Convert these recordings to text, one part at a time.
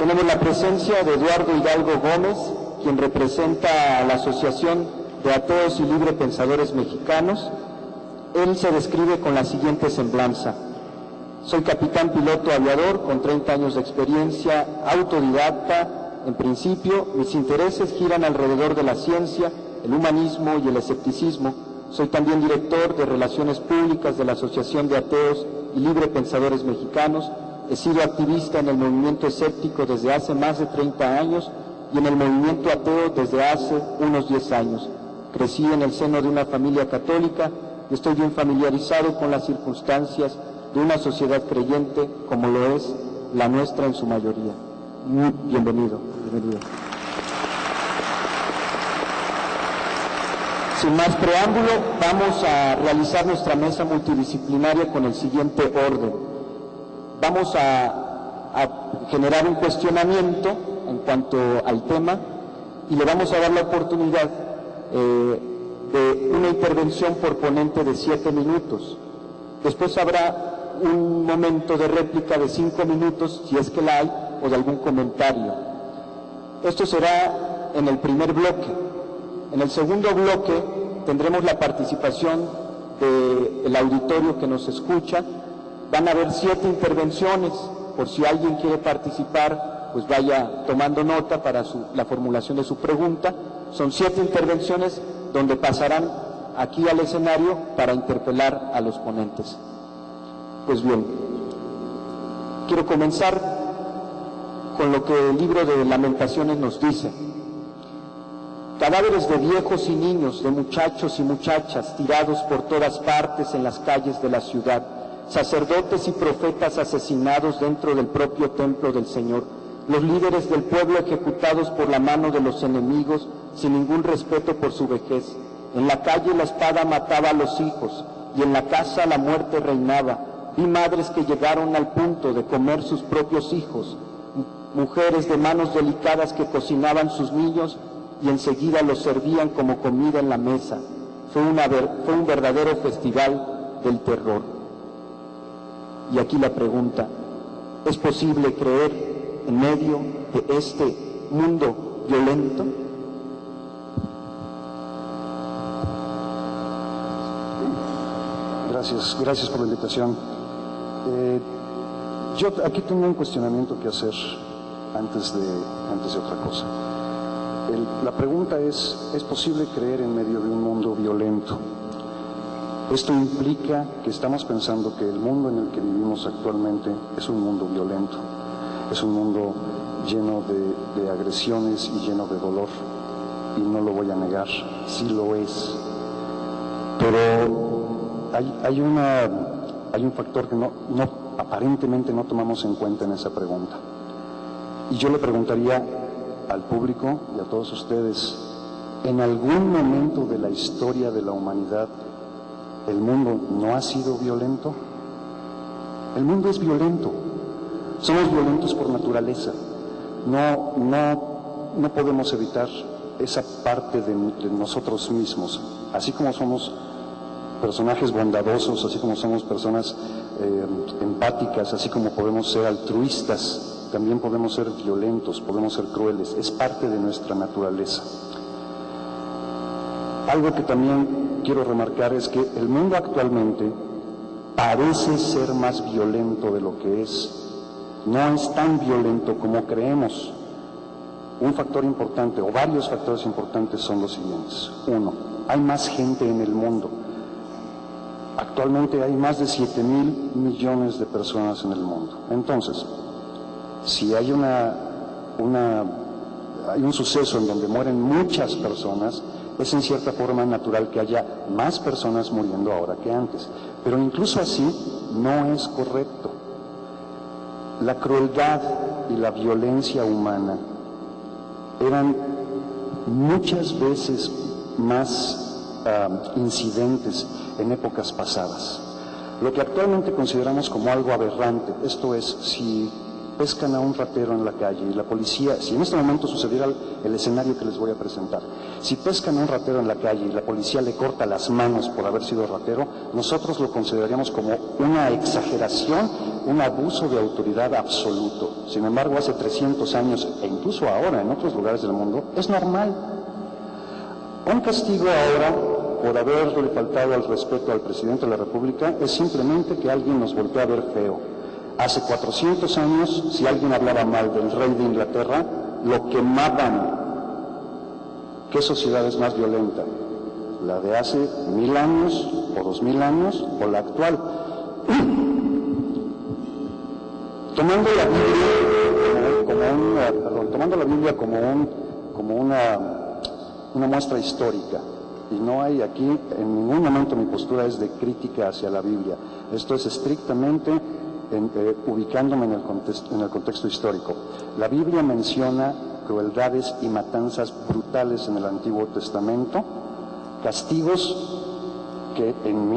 Tenemos la presencia de Eduardo Hidalgo Gómez, quien representa a la Asociación de Ateos y Libre Pensadores Mexicanos. Él se describe con la siguiente semblanza: soy capitán piloto aviador con 30 años de experiencia, autodidacta. En principio, mis intereses giran alrededor de la ciencia, el humanismo y el escepticismo. Soy también director de Relaciones Públicas de la Asociación de Ateos y Libre Pensadores Mexicanos. He sido activista en el movimiento escéptico desde hace más de 30 años y en el movimiento ateo desde hace unos 10 años. Crecí en el seno de una familia católica y estoy bien familiarizado con las circunstancias de una sociedad creyente como lo es la nuestra en su mayoría. Muy bienvenido. Sin más preámbulo, vamos a realizar nuestra mesa multidisciplinaria con el siguiente orden. Vamos a generar un cuestionamiento en cuanto al tema y le vamos a dar la oportunidad de una intervención por ponente de 7 minutos. Después habrá un momento de réplica de 5 minutos, si es que la hay, o de algún comentario. Esto será en el primer bloque. En el segundo bloque tendremos la participación del auditorio que nos escucha. Van a haber 7 intervenciones, por si alguien quiere participar, pues vaya tomando nota para la formulación de su pregunta. Son 7 intervenciones donde pasarán aquí al escenario para interpelar a los ponentes. Pues bien, quiero comenzar con lo que el libro de Lamentaciones nos dice. Cadáveres de viejos y niños, de muchachos y muchachas tirados por todas partes en las calles de la ciudad, sacerdotes y profetas asesinados dentro del propio templo del Señor, los líderes del pueblo ejecutados por la mano de los enemigos sin ningún respeto por su vejez. En la calle la espada mataba a los hijos y en la casa la muerte reinaba. Vi madres que llegaron al punto de comer sus propios hijos, mujeres de manos delicadas que cocinaban sus niños y enseguida los servían como comida en la mesa. Fue un verdadero festival del terror. Y aquí la pregunta: ¿es posible creer en medio de este mundo violento? Gracias por la invitación. Yo aquí tengo un cuestionamiento que hacer antes de otra cosa. La pregunta ¿es posible creer en medio de un mundo violento? Esto implica que estamos pensando que el mundo en el que vivimos actualmente es un mundo violento, es un mundo lleno de agresiones y lleno de dolor, y no lo voy a negar, sí lo es. Pero hay un factor que aparentemente no tomamos en cuenta en esa pregunta. Y yo le preguntaría al público y a todos ustedes: ¿en algún momento de la historia de la humanidad el mundo no ha sido violento? El mundo es violento. Somos violentos por naturaleza. No podemos evitar esa parte de nosotros mismos. Así como somos personajes bondadosos, así como somos personas empáticas, así como podemos ser altruistas, también podemos ser violentos, podemos ser crueles. Es parte de nuestra naturaleza. Algo que también quiero remarcar es que el mundo actualmente parece ser más violento de lo que es. No es tan violento como creemos. Un factor importante, o varios factores importantes, son los siguientes. 1, hay más gente en el mundo. Actualmente hay más de 7,000 millones de personas en el mundo. Entonces, si hay un suceso en donde mueren muchas personas, es en cierta forma natural que haya más personas muriendo ahora que antes. Pero incluso así no es correcto. La crueldad y la violencia humana eran muchas veces más incidentes en épocas pasadas. Lo que actualmente consideramos como algo aberrante, esto es, si pescan a un ratero en la calle y la policía, si en este momento sucediera el escenario que les voy a presentar, si pescan a un ratero en la calle y la policía le corta las manos por haber sido ratero, nosotros lo consideraríamos como una exageración, un abuso de autoridad absoluto. Sin embargo, hace 300 años, e incluso ahora en otros lugares del mundo, es normal. Un castigo ahora por haberle faltado al respeto al presidente de la República es simplemente que alguien nos volteó a ver feo. Hace 400 años, si alguien hablaba mal del rey de Inglaterra, lo quemaban. ¿Qué sociedad es más violenta? ¿La de hace 1000 años o 2000 años o la actual? Tomando la Biblia como una muestra histórica, y no hay aquí, en ningún momento mi postura es de crítica hacia la Biblia. Esto es estrictamente ubicándome en el contexto histórico. La Biblia menciona crueldades y matanzas brutales en el Antiguo Testamento, castigos que en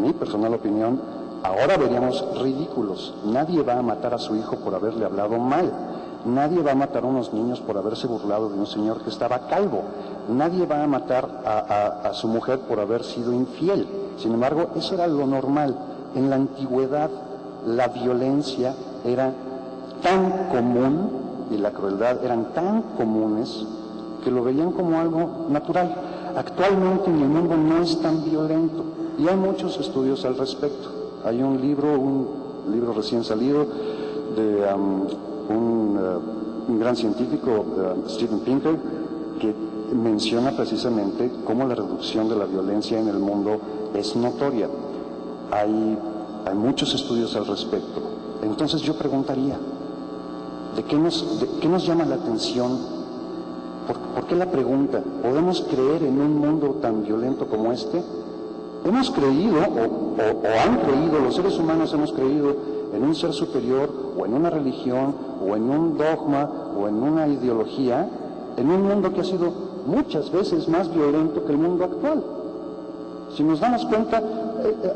mi personal opinión, ahora veríamos ridículos. Nadie va a matar a su hijo por haberle hablado mal. Nadie va a matar a unos niños por haberse burlado de un señor que estaba calvo. Nadie va a matar a su mujer por haber sido infiel. Sin embargo, eso era lo normal. En la antigüedad, la violencia era tan común y la crueldad eran tan comunes que lo veían como algo natural. Actualmente en el mundo no es tan violento y hay muchos estudios al respecto. Hay un libro recién salido de un gran científico, Steven Pinker, que menciona precisamente cómo la reducción de la violencia en el mundo es notoria. Hay muchos estudios al respecto. Entonces yo preguntaría, ¿de qué nos llama la atención? ¿Por qué la pregunta? ¿Podemos creer en un mundo tan violento como este? Hemos creído, o han creído, los seres humanos hemos creído en un ser superior, o en una religión, o en un dogma, o en una ideología, en un mundo que ha sido muchas veces más violento que el mundo actual. Si nos damos cuenta,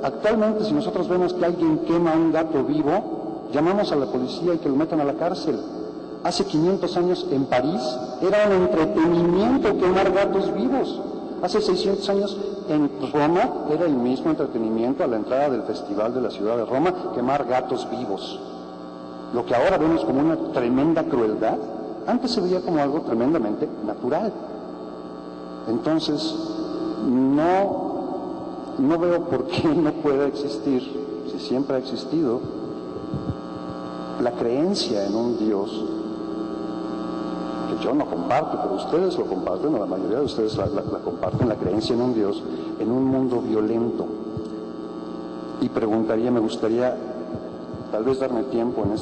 actualmente si nosotros vemos que alguien quema a un gato vivo, llamamos a la policía y que lo metan a la cárcel. Hace 500 años en París era un entretenimiento quemar gatos vivos. Hace 600 años en Roma era el mismo entretenimiento a la entrada del festival de la ciudad de Roma, quemar gatos vivos. Lo que ahora vemos como una tremenda crueldad, antes se veía como algo tremendamente natural. Entonces, no veo por qué no pueda existir, si siempre ha existido, la creencia en un Dios que yo no comparto, pero ustedes lo comparten, o la mayoría de ustedes la comparten, la creencia en un Dios, en un mundo violento. Y preguntaría, me gustaría tal vez darme tiempo en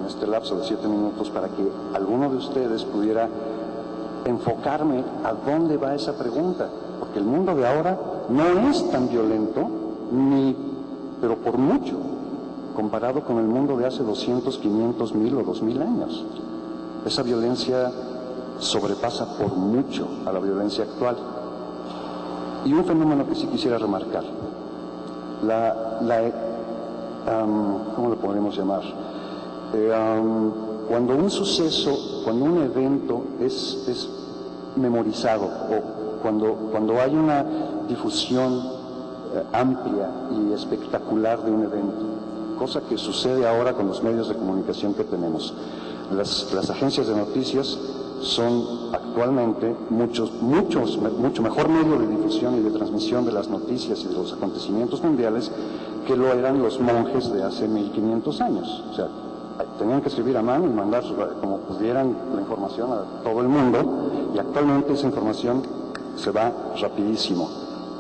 este lapso de 7 minutos para que alguno de ustedes pudiera enfocarme a dónde va esa pregunta, porque el mundo de ahora no es tan violento, pero por mucho, comparado con el mundo de hace 200, 500, 1000 o 2000 años. Esa violencia sobrepasa por mucho a la violencia actual. Y un fenómeno que sí quisiera remarcar, ¿cómo lo podemos llamar? Cuando un suceso, cuando un evento es memorizado, o cuando hay una difusión amplia y espectacular de un evento, cosa que sucede ahora con los medios de comunicación que tenemos. Las agencias de noticias son actualmente mucho mejor medio de difusión y de transmisión de las noticias y de los acontecimientos mundiales que lo eran los monjes de hace 1500 años. O sea, tenían que escribir a mano y mandar como pudieran la información a todo el mundo, y actualmente esa información se va rapidísimo.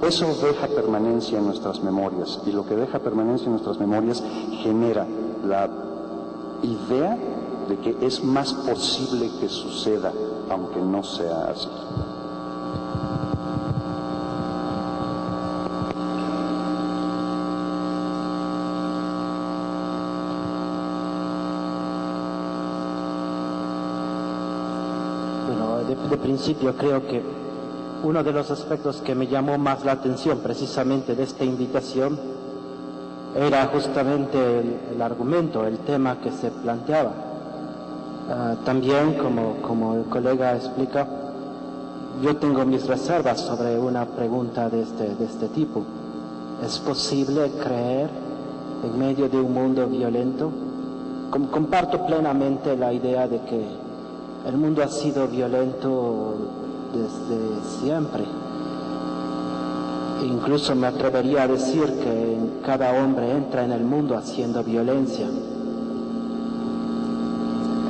Eso deja permanencia en nuestras memorias, y lo que deja permanencia en nuestras memorias genera la idea de que es más posible que suceda, aunque no sea así. Bueno, de principio creo que uno de los aspectos que me llamó más la atención precisamente de esta invitación era justamente el argumento, el tema que se planteaba. También, como el colega explica, yo tengo mis reservas sobre una pregunta de este tipo. ¿Es posible creer en medio de un mundo violento? Comparto plenamente la idea de que el mundo ha sido violento desde siempre. Incluso me atrevería a decir que cada hombre entra en el mundo haciendo violencia.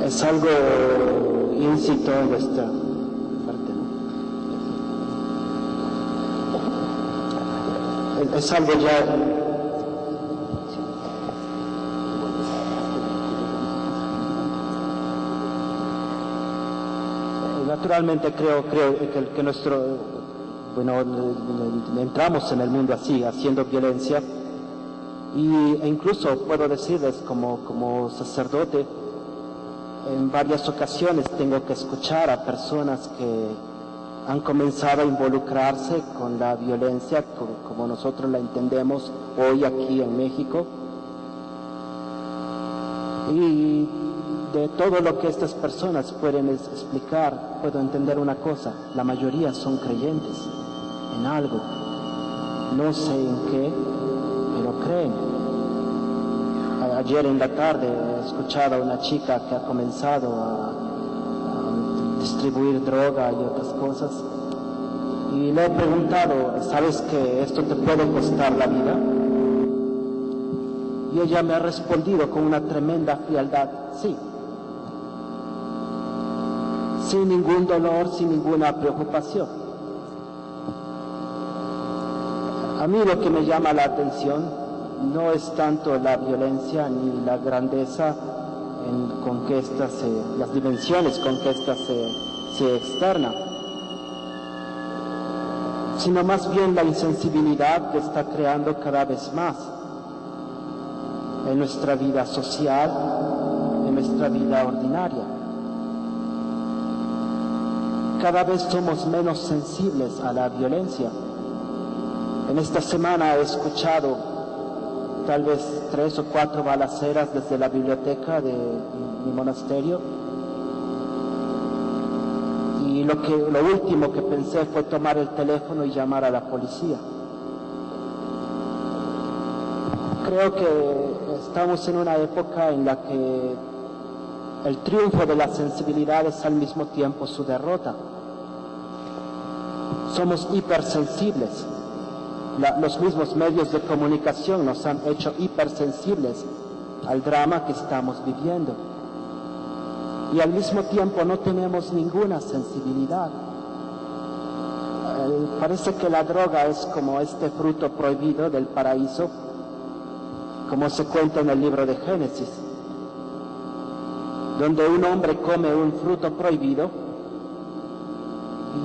Es algo íncito en nuestra parte, ¿no? Es algo ya... Naturalmente creo que entramos en el mundo así, haciendo violencia, e incluso puedo decirles como sacerdote, en varias ocasiones tengo que escuchar a personas que han comenzado a involucrarse con la violencia como nosotros la entendemos hoy aquí en México, y de todo lo que estas personas pueden explicar, puedo entender una cosa: la mayoría son creyentes en algo, no sé en qué, pero creen. Ayer en la tarde he escuchado a una chica que ha comenzado a distribuir droga y otras cosas, y le he preguntado: ¿sabes que esto te puede costar la vida? Y ella me ha respondido con una tremenda frialdad: sí. Sin ningún dolor, sin ninguna preocupación. A mí lo que me llama la atención no es tanto la violencia ni la grandeza con que las dimensiones con que esta se externa, sino más bien la insensibilidad que está creando cada vez más en nuestra vida social, en nuestra vida ordinaria. Cada vez somos menos sensibles a la violencia. En esta semana he escuchado tal vez 3 o 4 balaceras desde la biblioteca de mi monasterio, y lo último que pensé fue tomar el teléfono y llamar a la policía. Creo que estamos en una época en la que el triunfo de la sensibilidad es al mismo tiempo su derrota. Somos hipersensibles. Los mismos medios de comunicación nos han hecho hipersensibles al drama que estamos viviendo. Y al mismo tiempo no tenemos ninguna sensibilidad. Parece que la droga es como este fruto prohibido del paraíso, como se cuenta en el libro de Génesis, donde un hombre come un fruto prohibido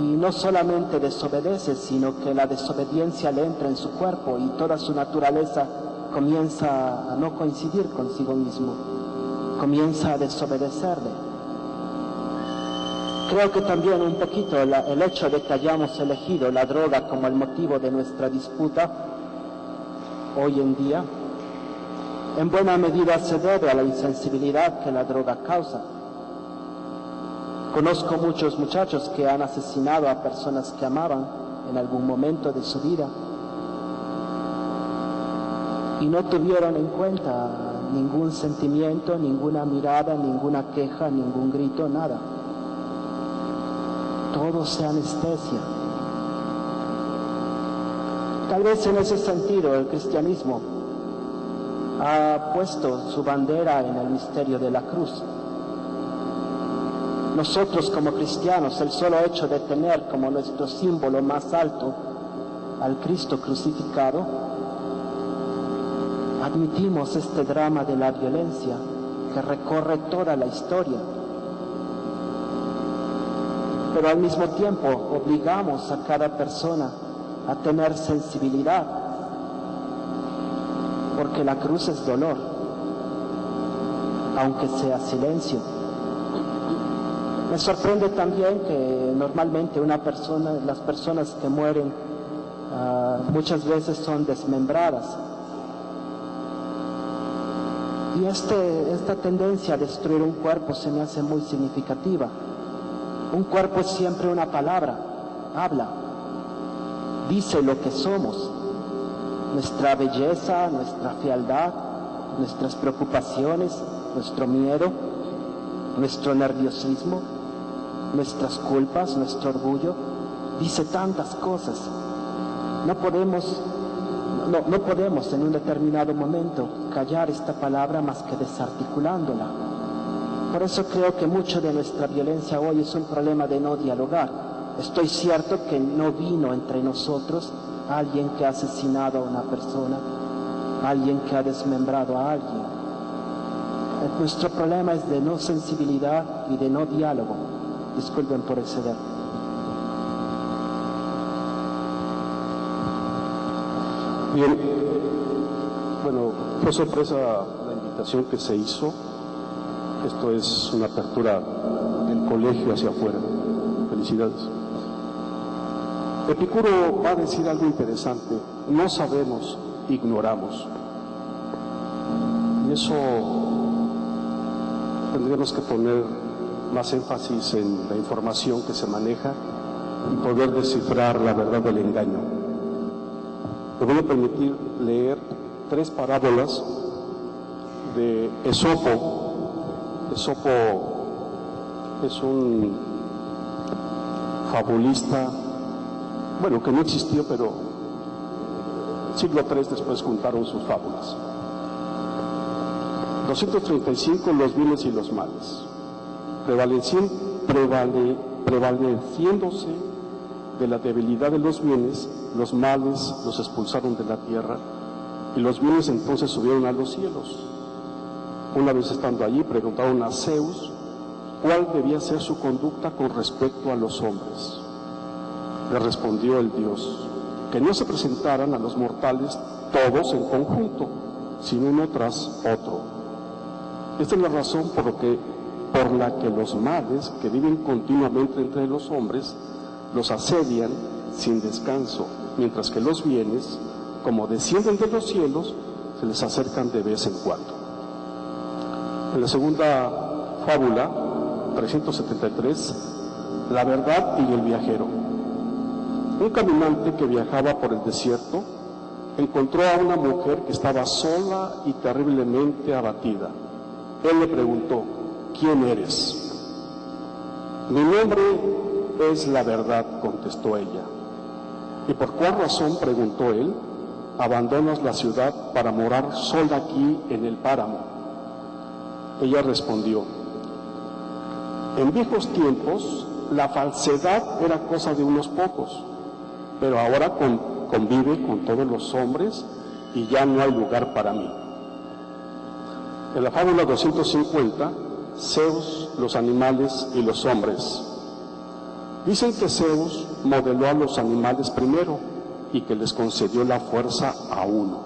y no solamente desobedece, sino que la desobediencia le entra en su cuerpo y toda su naturaleza comienza a no coincidir consigo mismo, comienza a desobedecerle. Creo que también un poquito el hecho de que hayamos elegido la droga como el motivo de nuestra disputa hoy en día, en buena medida se debe a la insensibilidad que la droga causa. Conozco muchos muchachos que han asesinado a personas que amaban en algún momento de su vida y no tuvieron en cuenta ningún sentimiento, ninguna mirada, ninguna queja, ningún grito, nada. Todo se anestesia. Tal vez en ese sentido el cristianismo ha puesto su bandera en el misterio de la cruz. Nosotros como cristianos, el solo hecho de tener como nuestro símbolo más alto al Cristo crucificado, admitimos este drama de la violencia que recorre toda la historia. Pero al mismo tiempo obligamos a cada persona a tener sensibilidad, porque la cruz es dolor, aunque sea silencio. Me sorprende también que normalmente las personas que mueren muchas veces son desmembradas. Y esta tendencia a destruir un cuerpo se me hace muy significativa. Un cuerpo es siempre una palabra, habla, dice lo que somos, nuestra belleza, nuestra fealdad, nuestras preocupaciones, nuestro miedo, nuestro nerviosismo, nuestras culpas, nuestro orgullo, dice tantas cosas. No podemos en un determinado momento callar esta palabra más que desarticulándola. Por eso creo que mucho de nuestra violencia hoy es un problema de no dialogar. Estoy cierto que no vino entre nosotros alguien que ha asesinado a una persona, alguien que ha desmembrado a alguien. Nuestro problema es de no sensibilidad y de no diálogo. Disculpen por exceder. Bien, bueno, fue sorpresa la invitación que se hizo. Esto es una apertura del colegio hacia afuera. Felicidades. Epicuro va a decir algo interesante. No sabemos, ignoramos. Y eso tendríamos que poner más énfasis en la información que se maneja y poder descifrar la verdad del engaño. Me voy a permitir leer 3 parábolas de Esopo. Esopo es un fabulista, bueno, que no existió, pero siglo III después juntaron sus fábulas. 235, los bienes y los males. Prevaleciéndose de la debilidad de los bienes, los males los expulsaron de la tierra y los bienes entonces subieron a los cielos. Una vez estando allí, preguntaron a Zeus cuál debía ser su conducta con respecto a los hombres. Le respondió el Dios, que no se presentaran a los mortales todos en conjunto, sino uno tras otro. Esta es la razón por la que los males que viven continuamente entre los hombres los asedian sin descanso, mientras que los bienes, como descienden de los cielos, se les acercan de vez en cuando. En la segunda fábula, 373, la verdad y el viajero. Un caminante que viajaba por el desierto encontró a una mujer que estaba sola y terriblemente abatida. Él le preguntó, ¿quién eres? Mi nombre es la verdad, contestó ella. ¿Y por cuál razón, preguntó él, abandonas la ciudad para morar sola aquí en el páramo? Ella respondió, en viejos tiempos la falsedad era cosa de unos pocos, pero ahora convive con todos los hombres y ya no hay lugar para mí. En la fábula 250, Zeus, los animales y los hombres. Dicen que Zeus modeló a los animales primero y que les concedió la fuerza a uno,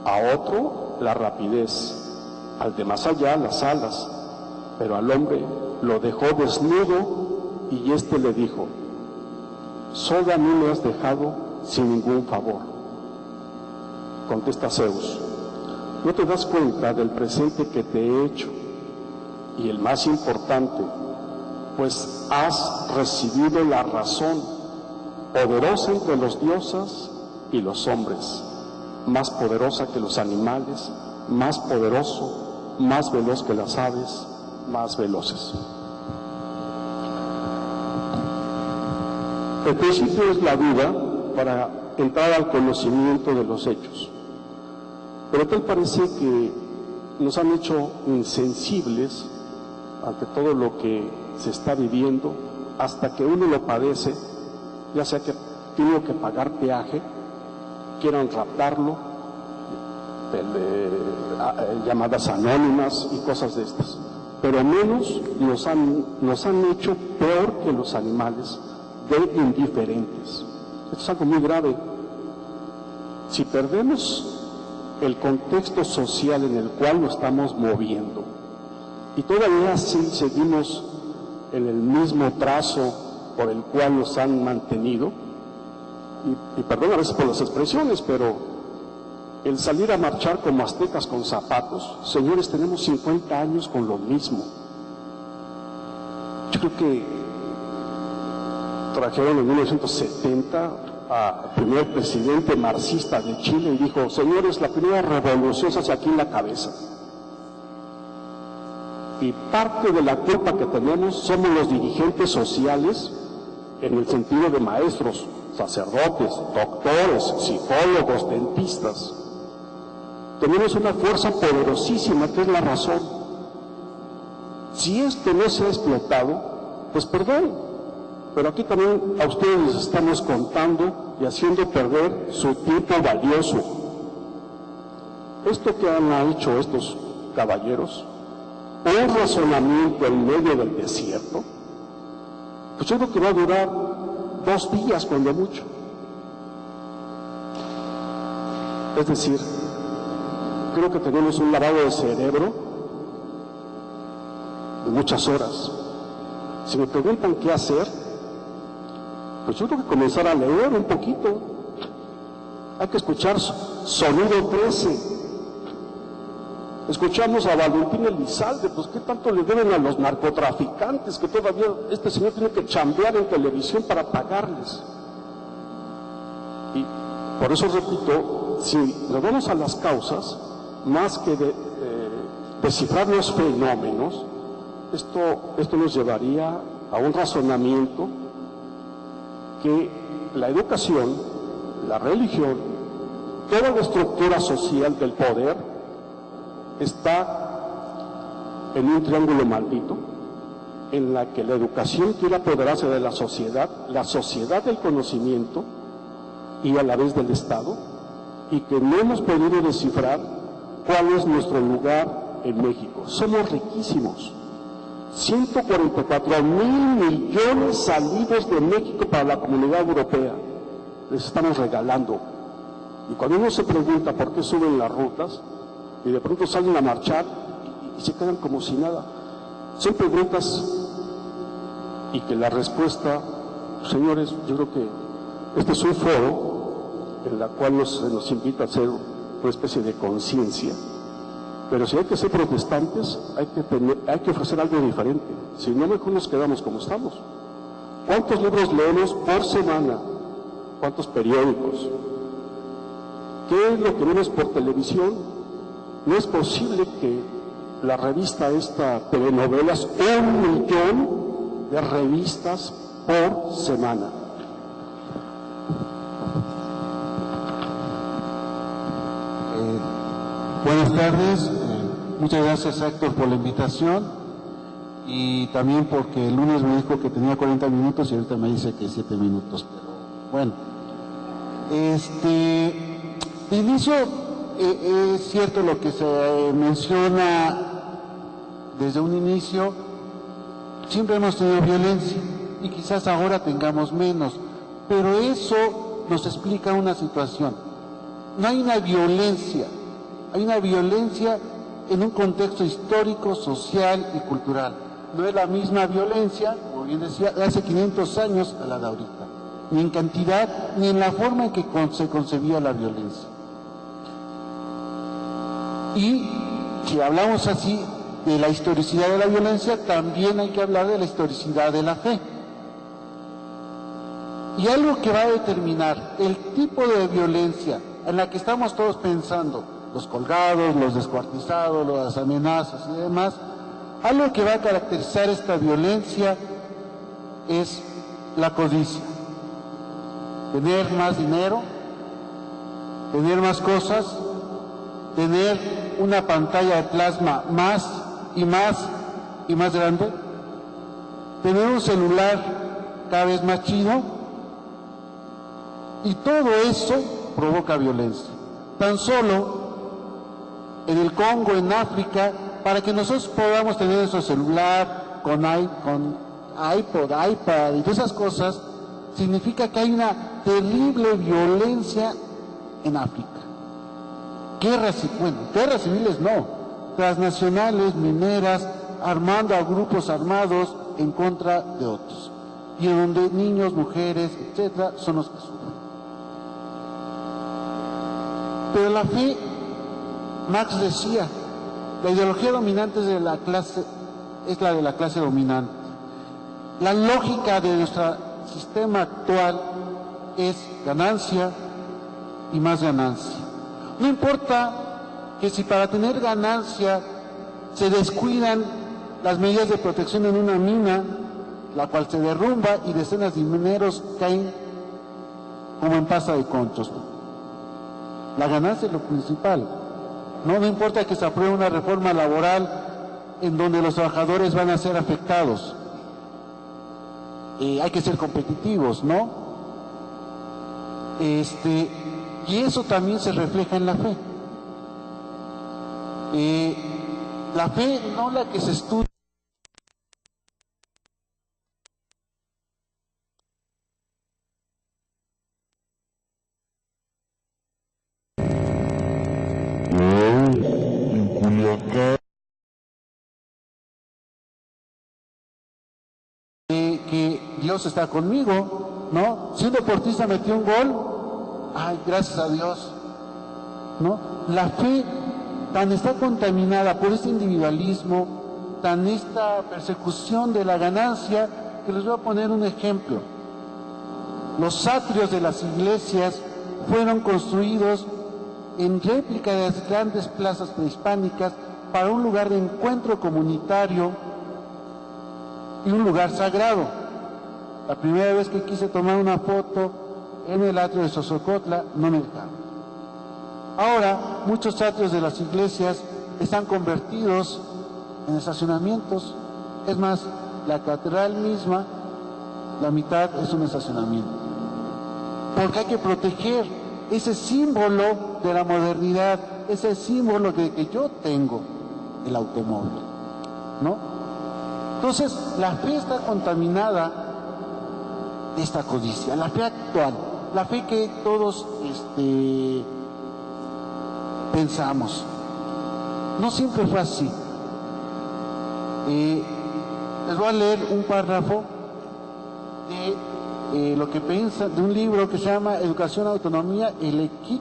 a otro la rapidez, al de más allá las alas, pero al hombre lo dejó desnudo y éste le dijo, solo a mí me has dejado sin ningún favor. Contesta Zeus, ¿no te das cuenta del presente que te he hecho? Y el más importante, pues has recibido la razón, poderosa entre los dioses y los hombres, más poderosa que los animales, más poderoso, más veloz que las aves, más veloces. El principio es la duda para entrar al conocimiento de los hechos. Pero tal parece que nos han hecho insensibles ante todo lo que se está viviendo, hasta que uno lo padece, ya sea que tiene que pagar peaje, quieran raptarlo, llamadas anónimas y cosas de estas. Pero menos nos han hecho peor que los animales, de indiferentes. Esto es algo muy grave. Si perdemos el contexto social en el cual nos estamos moviendo y todavía así seguimos en el mismo trazo por el cual nos han mantenido, y perdón a veces por las expresiones, pero el salir a marchar como aztecas con zapatos. Señores, tenemos 50 años con lo mismo. Yo creo que trajeron en 1970 al primer presidente marxista de Chile y dijo: señores, la primera revolución se hace aquí en la cabeza. Y parte de la culpa que tenemos somos los dirigentes sociales, en el sentido de maestros, sacerdotes, doctores, psicólogos, dentistas. Tenemos una fuerza poderosísima que es la razón. Si esto no se ha explotado, pues perdón, pero aquí también a ustedes les estamos contando y haciendo perder su tiempo valioso. Esto que han hecho estos caballeros, un razonamiento en medio del desierto, pues yo creo que va a durar 2 días cuando mucho. Es decir, creo que tenemos un lavado de cerebro de muchas horas. Si me preguntan qué hacer, pues yo creo que comenzar a leer un poquito. Hay que escuchar Sonido 13. Escuchamos a Valentín Elizalde, pues qué tanto le deben a los narcotraficantes que todavía este señor tiene que chambear en televisión para pagarles. Y por eso repito, si nos vamos a las causas, más que descifrar los fenómenos, esto nos llevaría a un razonamiento que la educación, la religión, toda la estructura social del poder está en un triángulo maldito, en la que la educación quiere apoderarse de la sociedad del conocimiento y a la vez del Estado, y que no hemos podido descifrar cuál es nuestro lugar en México. Somos riquísimos. 144.000 millones salidos de México para la Comunidad Europea. Les estamos regalando. Y cuando uno se pregunta por qué suben las rutas, y de pronto salen a marchar y se quedan como si nada, son preguntas, y que la respuesta, señores, yo creo que este es un foro en la cual nos invita a hacer una especie de conciencia. Pero si hay que ser protestantes, hay que ofrecer algo diferente. Si no, mejor nos quedamos como estamos. ¿Cuántos libros leemos por semana? ¿Cuántos periódicos? ¿Qué es lo que vemos por televisión? No es posible que la revista telenovelas, 1 millón de revistas por semana. Buenas tardes, muchas gracias Héctor por la invitación y también porque el lunes me dijo que tenía 40 minutos y ahorita me dice que 7 minutos, pero bueno. De inicio, es cierto lo que se menciona desde un inicio, siempre hemos tenido violencia y quizás ahora tengamos menos, pero eso nos explica una situación. No hay una violencia, hay una violencia en un contexto histórico, social y cultural. No es la misma violencia, como bien decía, de hace 500 años a la de ahorita, ni en cantidad, ni en la forma en que se concebía la violencia. Y si hablamos así de la historicidad de la violencia, también hay que hablar de la historicidad de la fe. Y algo que va a determinar el tipo de violencia en la que estamos todos pensando, los colgados, los descuartizados, las amenazas y demás, algo que va a caracterizar esta violencia es la codicia. Tener más dinero, tener más cosas, tener una pantalla de plasma más y más y más grande, tener un celular cada vez más chido, y todo eso provoca violencia. Tan solo en el Congo, en África, para que nosotros podamos tener nuestro celular con iPod, iPad y todas esas cosas, significa que hay una terrible violencia en África. Guerras civiles no, transnacionales, mineras, armando a grupos armados en contra de otros, y en donde niños, mujeres, etcétera, son los que sufren. Pero la fe, Marx decía, la ideología dominante es la de la clase dominante. La lógica de nuestro sistema actual es ganancia y más ganancia. No importa que si para tener ganancia se descuidan las medidas de protección en una mina, la cual se derrumba y decenas de mineros caen como en pasta de conchos. La ganancia es lo principal. No importa que se apruebe una reforma laboral en donde los trabajadores van a ser afectados. Hay que ser competitivos, ¿no? Y eso también se refleja en la fe. La fe, no la que se estudia. Que Dios está conmigo, ¿no? Si un deportista metió un gol, ay, gracias a Dios, ¿no? La fe tan está contaminada por este individualismo, tan esta persecución de la ganancia, que les voy a poner un ejemplo. Los atrios de las iglesias fueron construidos en réplica de las grandes plazas prehispánicas para un lugar de encuentro comunitario y un lugar sagrado. La primera vez que quise tomar una foto en el atrio de Sosocotla, no me dejaron. Ahora, muchos atrios de las iglesias están convertidos en estacionamientos. Es más, la catedral misma, la mitad es un estacionamiento. Porque hay que proteger ese símbolo de la modernidad, ese símbolo de que yo tengo el automóvil, ¿no? Entonces, la fe está contaminada de esta codicia, la fe actual, la fe que todos pensamos. No siempre fue así. Les voy a leer un párrafo de lo que piensa, de un libro que se llama Educación, Autonomía, Elequic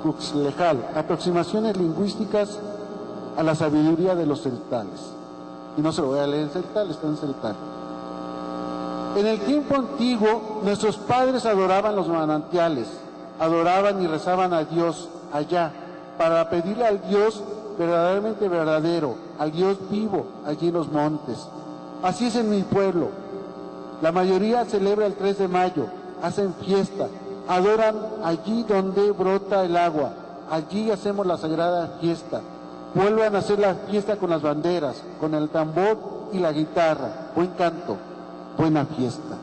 Cuxlejal, aproximaciones lingüísticas a la sabiduría de los celtales. Y no se lo voy a leer en celtal, está en celtal. En el tiempo antiguo, nuestros padres adoraban los manantiales, adoraban y rezaban a Dios allá, para pedirle al Dios verdaderamente verdadero, al Dios vivo, allí en los montes. Así es en mi pueblo. La mayoría celebra el 3 de mayo, hacen fiesta, adoran allí donde brota el agua, allí hacemos la sagrada fiesta. Vuelven a hacer la fiesta con las banderas, con el tambor y la guitarra. Buen canto, buena fiesta.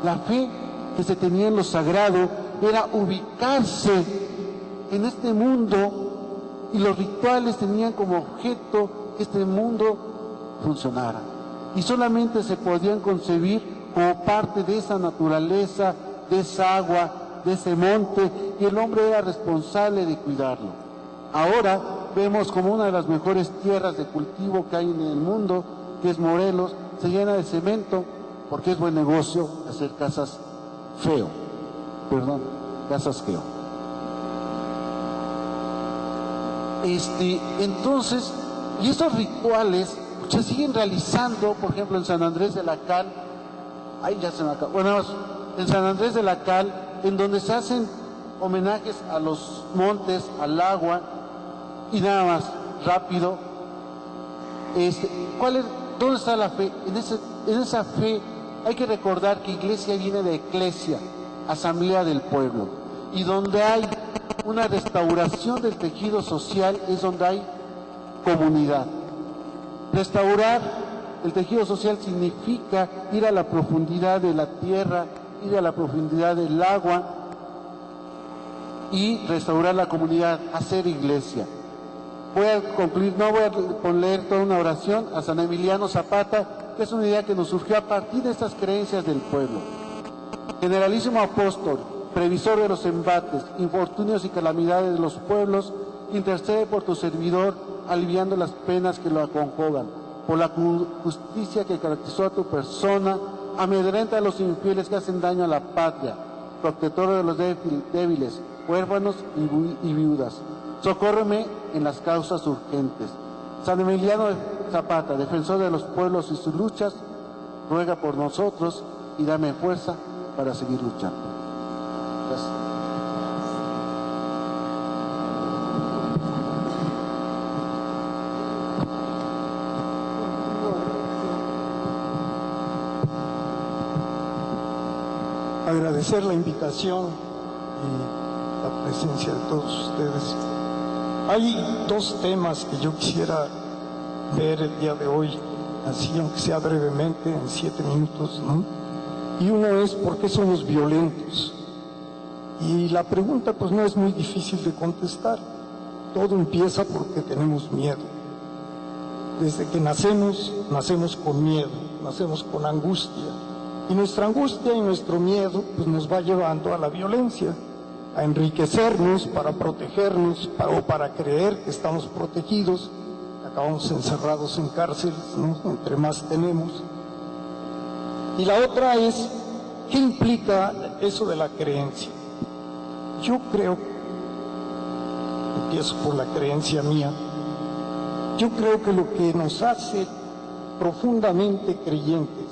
La fe que se tenía en lo sagrado era ubicarse en este mundo, y los rituales tenían como objeto que este mundo funcionara. Y solamente se podían concebir como parte de esa naturaleza, de esa agua, de ese monte, y el hombre era responsable de cuidarlo. Ahora vemos como una de las mejores tierras de cultivo que hay en el mundo, que es Morelos, se llena de cemento porque es buen negocio hacer casas feo. Entonces, y estos rituales se siguen realizando, por ejemplo, en San Andrés de la Cal, en San Andrés de la Cal, en donde se hacen homenajes a los montes, al agua, y nada más, rápido, ¿dónde está la fe? En esa fe hay que recordar que iglesia viene de eclesia, asamblea del pueblo, y donde hay una restauración del tejido social es donde hay comunidad. Restaurar el tejido social significa ir a la profundidad de la tierra, ir a la profundidad del agua y restaurar la comunidad, hacer iglesia. Voy a concluir, no voy a leer toda una oración a San Emiliano Zapata, que es una idea que nos surgió a partir de estas creencias del pueblo. Generalísimo apóstol, previsor de los embates, infortunios y calamidades de los pueblos, intercede por tu servidor, aliviando las penas que lo aconjugan. Por la justicia que caracterizó a tu persona, amedrenta a los infieles que hacen daño a la patria, protector de los débiles, huérfanos y viudas. Socórreme en las causas urgentes. San Emiliano Zapata, defensor de los pueblos y sus luchas, ruega por nosotros y dame fuerza para seguir luchando. Gracias. Agradecer la invitación y la presencia de todos ustedes. Hay dos temas que yo quisiera ver el día de hoy, así aunque sea brevemente, en 7 minutos, ¿no? Y uno es ¿por qué somos violentos? Y la pregunta pues no es muy difícil de contestar. Todo empieza porque tenemos miedo. Desde que nacemos con miedo, nacemos con angustia. Y nuestra angustia y nuestro miedo pues nos va llevando a la violencia, a enriquecernos para protegernos o para creer que estamos protegidos. Acabamos encerrados en cárceles, ¿no? Entre más tenemos. Y la otra es, ¿qué implica eso de la creencia? Yo creo, empiezo por la creencia mía, yo creo que lo que nos hace profundamente creyentes,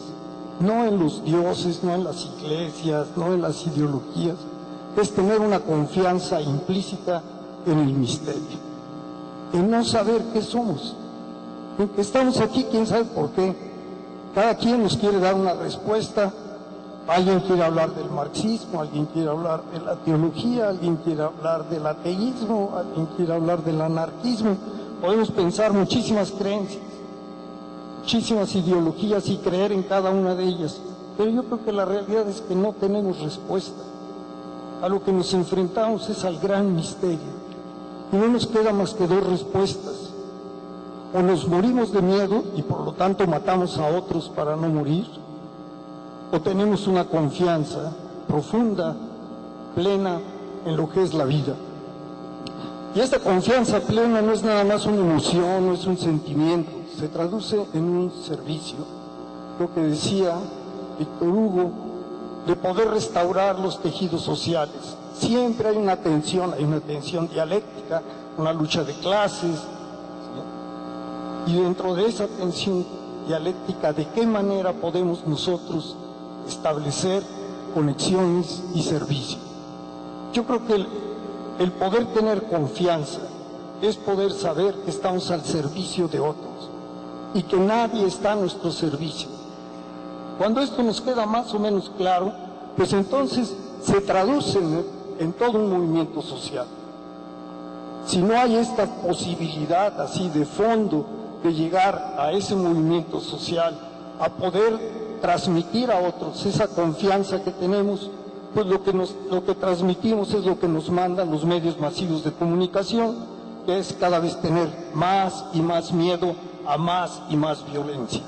no en los dioses, no en las iglesias, no en las ideologías, es tener una confianza implícita en el misterio, en no saber qué somos, en que estamos aquí, quién sabe por qué. Cada quien nos quiere dar una respuesta. Alguien quiere hablar del marxismo, alguien quiere hablar de la teología, alguien quiere hablar del ateísmo, alguien quiere hablar del anarquismo. Podemos pensar muchísimas creencias, muchísimas ideologías y creer en cada una de ellas, pero yo creo que la realidad es que no tenemos respuesta. A lo que nos enfrentamos es al gran misterio y no nos queda más que dos respuestas: o nos morimos de miedo y por lo tanto matamos a otros para no morir, o tenemos una confianza profunda, plena en lo que es la vida. Y esta confianza plena no es nada más una emoción, no es un sentimiento, se traduce en un servicio. Lo que decía Víctor Hugo, de poder restaurar los tejidos sociales. Siempre hay una tensión dialéctica, una lucha de clases, ¿sí? Y dentro de esa tensión dialéctica, ¿de qué manera podemos nosotros establecer conexiones y servicio? Yo creo que el poder tener confianza es poder saber que estamos al servicio de otros y que nadie está a nuestro servicio. Cuando esto nos queda más o menos claro, pues entonces se traduce en todo un movimiento social. Si no hay esta posibilidad así de fondo de llegar a ese movimiento social, a poder transmitir a otros esa confianza que tenemos, pues lo que transmitimos es lo que nos mandan los medios masivos de comunicación, que es cada vez tener más y más miedo a más y más violencia.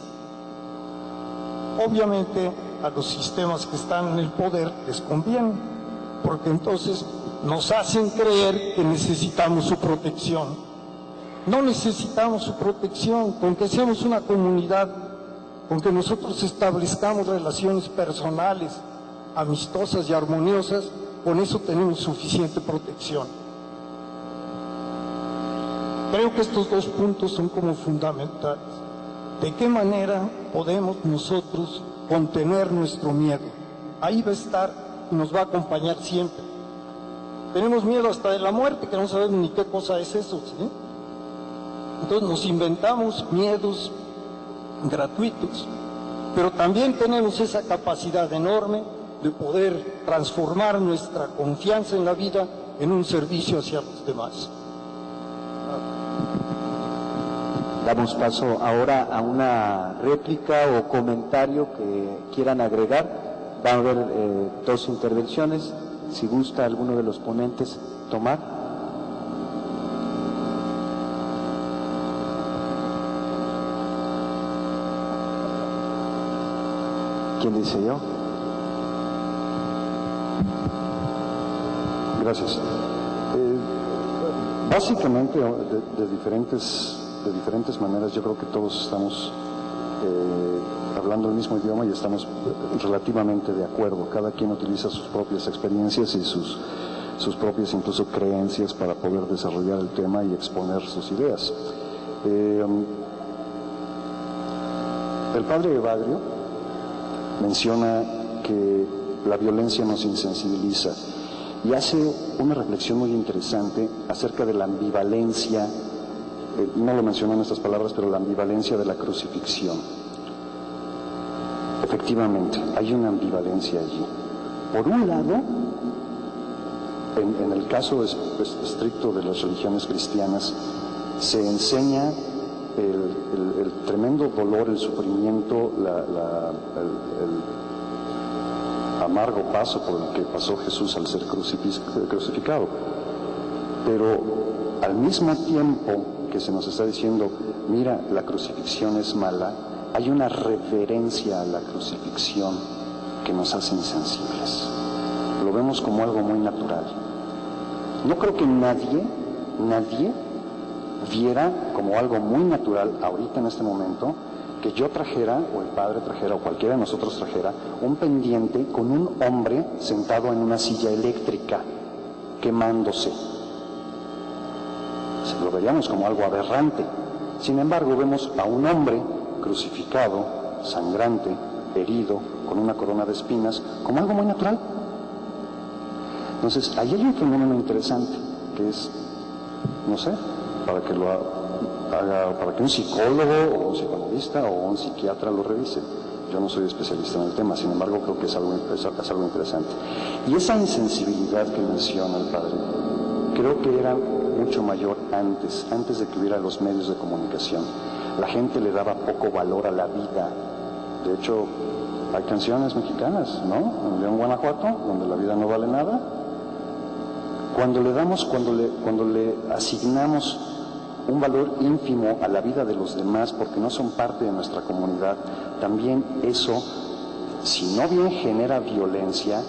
Obviamente a los sistemas que están en el poder les conviene, porque entonces nos hacen creer que necesitamos su protección. No necesitamos su protección, con que seamos una comunidad, con que nosotros establezcamos relaciones personales, amistosas y armoniosas, con eso tenemos suficiente protección. Creo que estos dos puntos son como fundamentales. ¿De qué manera podemos nosotros contener nuestro miedo? Ahí va a estar y nos va a acompañar siempre. Tenemos miedo hasta de la muerte, que no sabemos ni qué cosa es eso, ¿sí? Entonces nos inventamos miedos gratuitos, pero también tenemos esa capacidad enorme de poder transformar nuestra confianza en la vida en un servicio hacia los demás. Damos paso ahora a una réplica o comentario que quieran agregar. Va a haber dos intervenciones. Si gusta alguno de los ponentes tomar. ¿Quién dice yo? Gracias. Básicamente, de diferentes maneras, yo creo que todos estamos hablando el mismo idioma y estamos relativamente de acuerdo. Cada quien utiliza sus propias experiencias y sus sus propias incluso creencias para poder desarrollar el tema y exponer sus ideas. El padre Evagrio menciona que la violencia nos insensibiliza y hace una reflexión muy interesante acerca de la ambivalencia, no lo mencionó en estas palabras, pero la ambivalencia de la crucifixión. Efectivamente, hay una ambivalencia allí. Por un lado, en el caso estricto de las religiones cristianas, se enseña el tremendo dolor, el sufrimiento, el amargo paso por el que pasó Jesús al ser crucificado. Pero al mismo tiempo que se nos está diciendo, mira, la crucifixión es mala, hay una reverencia a la crucifixión que nos hace insensibles. Lo vemos como algo muy natural. No creo que nadie viera como algo muy natural ahorita en este momento que yo trajera, o el padre trajera, o cualquiera de nosotros trajera, un pendiente con un hombre sentado en una silla eléctrica, quemándose. Lo veríamos como algo aberrante. Sin embargo, vemos a un hombre crucificado, sangrante, herido, con una corona de espinas, como algo muy natural. Entonces, ahí hay un fenómeno interesante, que es, no sé, para que lo haga, para que un psicólogo o un psicoanalista o un psiquiatra lo revise. Yo no soy especialista en el tema, sin embargo creo que es algo interesante. Y esa insensibilidad que menciona el padre, creo que era mucho mayor antes de que hubiera los medios de comunicación. La gente le daba poco valor a la vida. De hecho, hay canciones mexicanas, ¿no? En León, Guanajuato, donde la vida no vale nada. Cuando le asignamos un valor ínfimo a la vida de los demás porque no son parte de nuestra comunidad, también eso, si no bien genera violencia,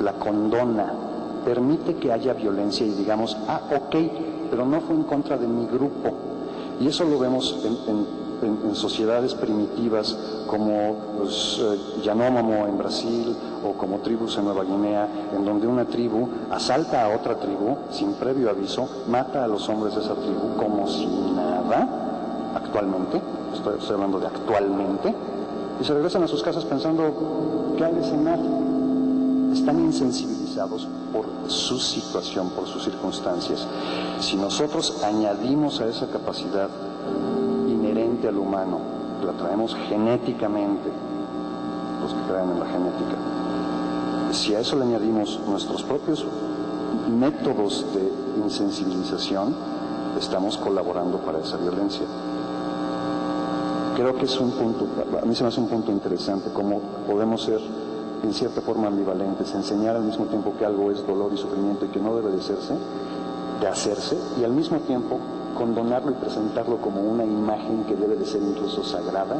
la condona, permite que haya violencia y digamos, ok, pero no fue en contra de mi grupo. Y eso lo vemos en sociedades primitivas como los Yanomamo en Brasil o como tribus en Nueva Guinea, en donde una tribu asalta a otra tribu sin previo aviso, mata a los hombres de esa tribu como si nada, actualmente, estoy hablando de actualmente, y se regresan a sus casas pensando, ¿qué hay de cenar? Están insensibilizados por su situación, por sus circunstancias. Si nosotros añadimos a esa capacidad inherente al humano, la traemos genéticamente, los que creen en la genética, si a eso le añadimos nuestros propios métodos de insensibilización, estamos colaborando para esa violencia. Creo que es un punto, a mí se me hace un punto interesante, cómo podemos ser en cierta forma ambivalentes, enseñar al mismo tiempo que algo es dolor y sufrimiento y que no debe de hacerse, y al mismo tiempo condonarlo y presentarlo como una imagen que debe de ser incluso sagrada,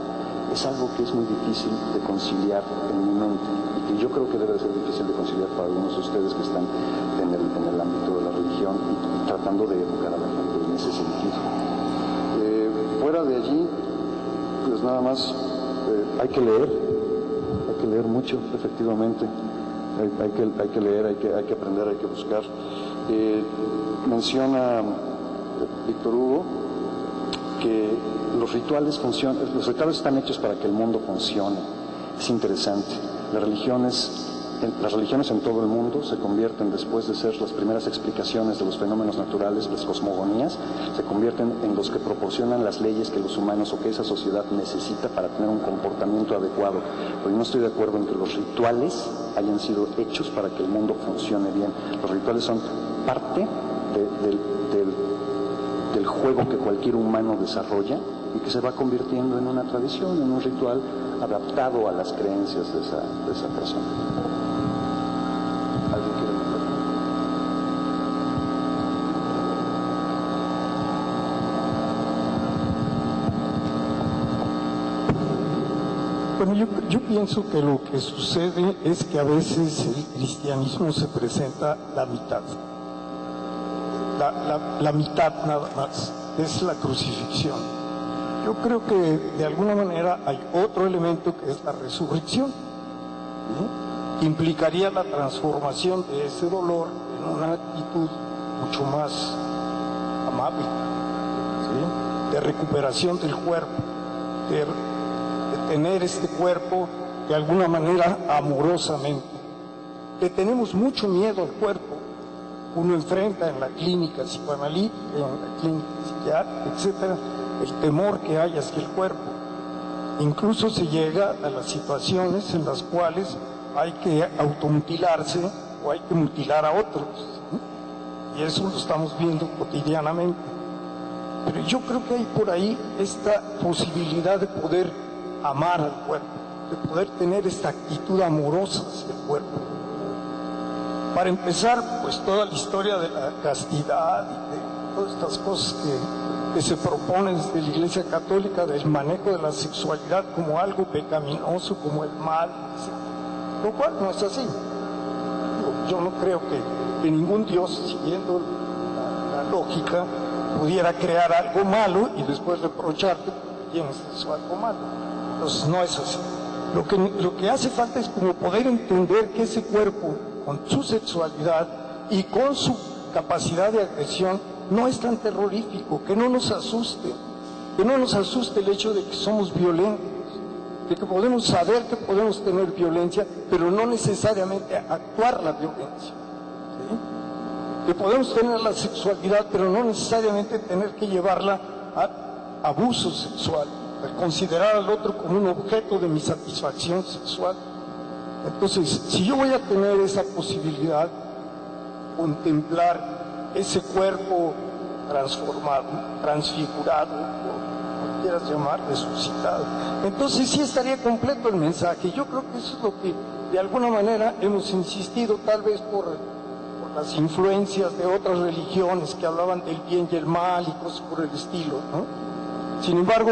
es algo que es muy difícil de conciliar en mi mente, y que yo creo que debe de ser difícil de conciliar para algunos de ustedes que están en el ámbito de la religión y tratando de educar a la gente en ese sentido. Fuera de allí, pues nada más hay que leer mucho, efectivamente, hay que leer, hay que aprender, hay que buscar. Menciona Víctor Hugo que los rituales están hechos para que el mundo funcione. Es interesante. Las religiones en todo el mundo se convierten, después de ser las primeras explicaciones de los fenómenos naturales, las cosmogonías, se convierten en los que proporcionan las leyes que los humanos o que esa sociedad necesita para tener un comportamiento adecuado. Pero yo no estoy de acuerdo en que los rituales hayan sido hechos para que el mundo funcione bien. Los rituales son parte del juego que cualquier humano desarrolla y que se va convirtiendo en una tradición, en un ritual adaptado a las creencias de esa persona. ¿Alguien quiere hablar? Bueno, yo pienso que lo que sucede es que a veces el cristianismo se presenta la mitad. La mitad nada más, es la crucifixión. Yo creo que de alguna manera hay otro elemento que es la resurrección, ¿no? Implicaría la transformación de ese dolor en una actitud mucho más amable, ¿sí? De recuperación del cuerpo, de tener este cuerpo de alguna manera amorosamente. Le tenemos mucho miedo al cuerpo. Uno enfrenta en la clínica psicoanalítica, en la clínica psiquiátrica, etcétera, el temor que hay hacia el cuerpo. Incluso se llega a las situaciones en las cuales hay que automutilarse o hay que mutilar a otros, ¿sí? Y eso lo estamos viendo cotidianamente. Pero yo creo que hay por ahí esta posibilidad de poder amar al cuerpo, de poder tener esta actitud amorosa hacia el cuerpo. Para empezar, pues toda la historia de la castidad y de todas estas cosas que se proponen desde la Iglesia Católica, del manejo de la sexualidad como algo pecaminoso, como el mal, lo cual no es así. Yo no creo que ningún Dios, siguiendo la lógica, pudiera crear algo malo y después reprocharte porque tienes eso algo malo. Entonces no es así. Lo que hace falta es como poder entender que ese cuerpo, con su sexualidad y con su capacidad de agresión, no es tan terrorífico, que no nos asuste el hecho de que somos violentos, de que podemos saber que podemos tener violencia, pero no necesariamente actuar la violencia, ¿sí? Que podemos tener la sexualidad, pero no necesariamente tener que llevarla a abuso sexual, a considerar al otro como un objeto de mi satisfacción sexual. Entonces, si yo voy a tener esa posibilidad, contemplar ese cuerpo transformado, transfigurado, como quieras llamar, resucitado, entonces sí estaría completo el mensaje. Yo creo que eso es lo que de alguna manera hemos insistido, tal vez por las influencias de otras religiones que hablaban del bien y el mal y cosas por el estilo, ¿no? Sin embargo,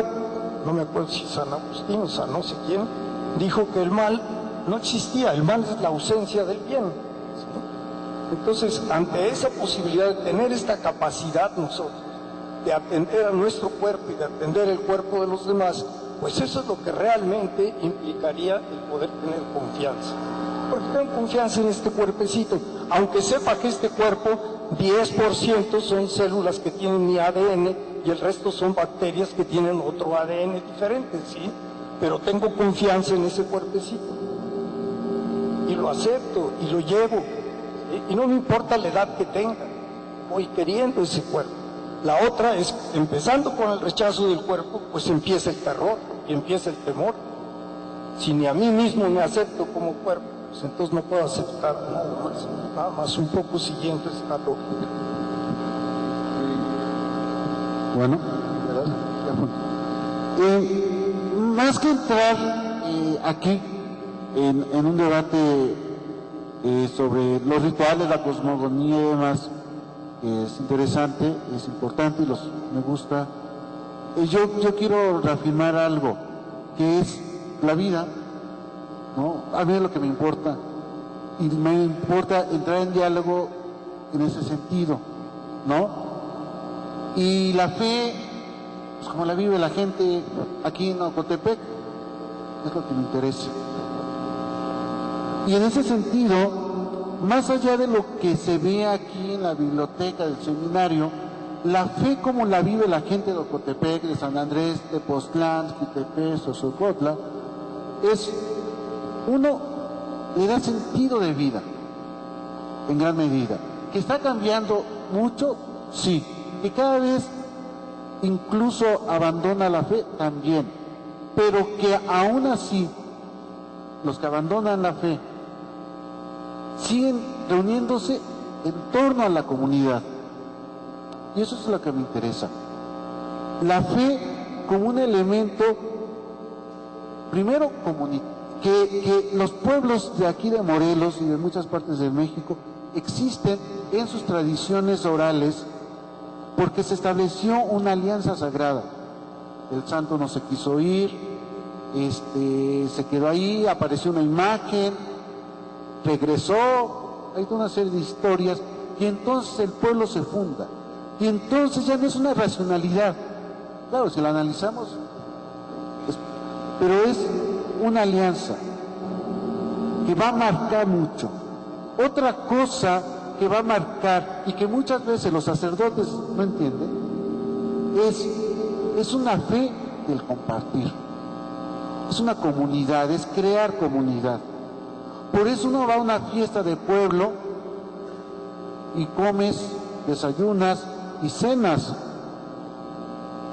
no me acuerdo si San Agustín o San no sé quién, dijo que el mal no existía, el mal es la ausencia del bien, ¿sí? Entonces, ante esa posibilidad de tener esta capacidad nosotros, de atender a nuestro cuerpo y de atender el cuerpo de los demás, pues eso es lo que realmente implicaría el poder tener confianza. Porque tengo confianza en este cuerpecito, aunque sepa que este cuerpo, 10% son células que tienen mi ADN y el resto son bacterias que tienen otro ADN diferente, ¿sí? Pero tengo confianza en ese cuerpecito. Y lo acepto y lo llevo, ¿sí? Y no me importa la edad que tenga, voy queriendo ese cuerpo. La otra es, empezando con el rechazo del cuerpo, pues empieza el terror y empieza el temor. Si ni a mí mismo me acepto como cuerpo, pues entonces no puedo aceptar nada más un poco siguiendo esta lógica. Bueno, más que entrar aquí en un debate sobre los rituales, la cosmogonía y demás, es interesante, es importante y me gusta. Yo quiero reafirmar algo, que es la vida, ¿no? A mí es lo que me importa, y me importa entrar en diálogo en ese sentido, ¿no? Y la fe, pues como la vive la gente aquí en Ocotepec, es lo que me interesa. Y en ese sentido, más allá de lo que se ve aquí en la biblioteca del seminario, la fe como la vive la gente de Ocotepec, de San Andrés, de Postlán, Jitepec, Sosocotla, es, uno, le da sentido de vida, en gran medida. ¿Que está cambiando mucho? Sí. Que cada vez incluso abandona la fe, también. Pero que aún así, los que abandonan la fe, siguen reuniéndose en torno a la comunidad. Y eso es lo que me interesa. La fe como un elemento, primero, que los pueblos de aquí de Morelos y de muchas partes de México existen en sus tradiciones orales porque se estableció una alianza sagrada. El santo no se quiso ir, se quedó ahí, apareció una imagen, regresó, hay toda una serie de historias, y entonces el pueblo se funda. Y entonces ya no es una racionalidad. Claro, si la analizamos, pero es una alianza que va a marcar mucho. Otra cosa que va a marcar y que muchas veces los sacerdotes no entienden, es una fe del compartir. Es una comunidad, es crear comunidad. Por eso uno va a una fiesta de pueblo y comes, desayunas y cenas,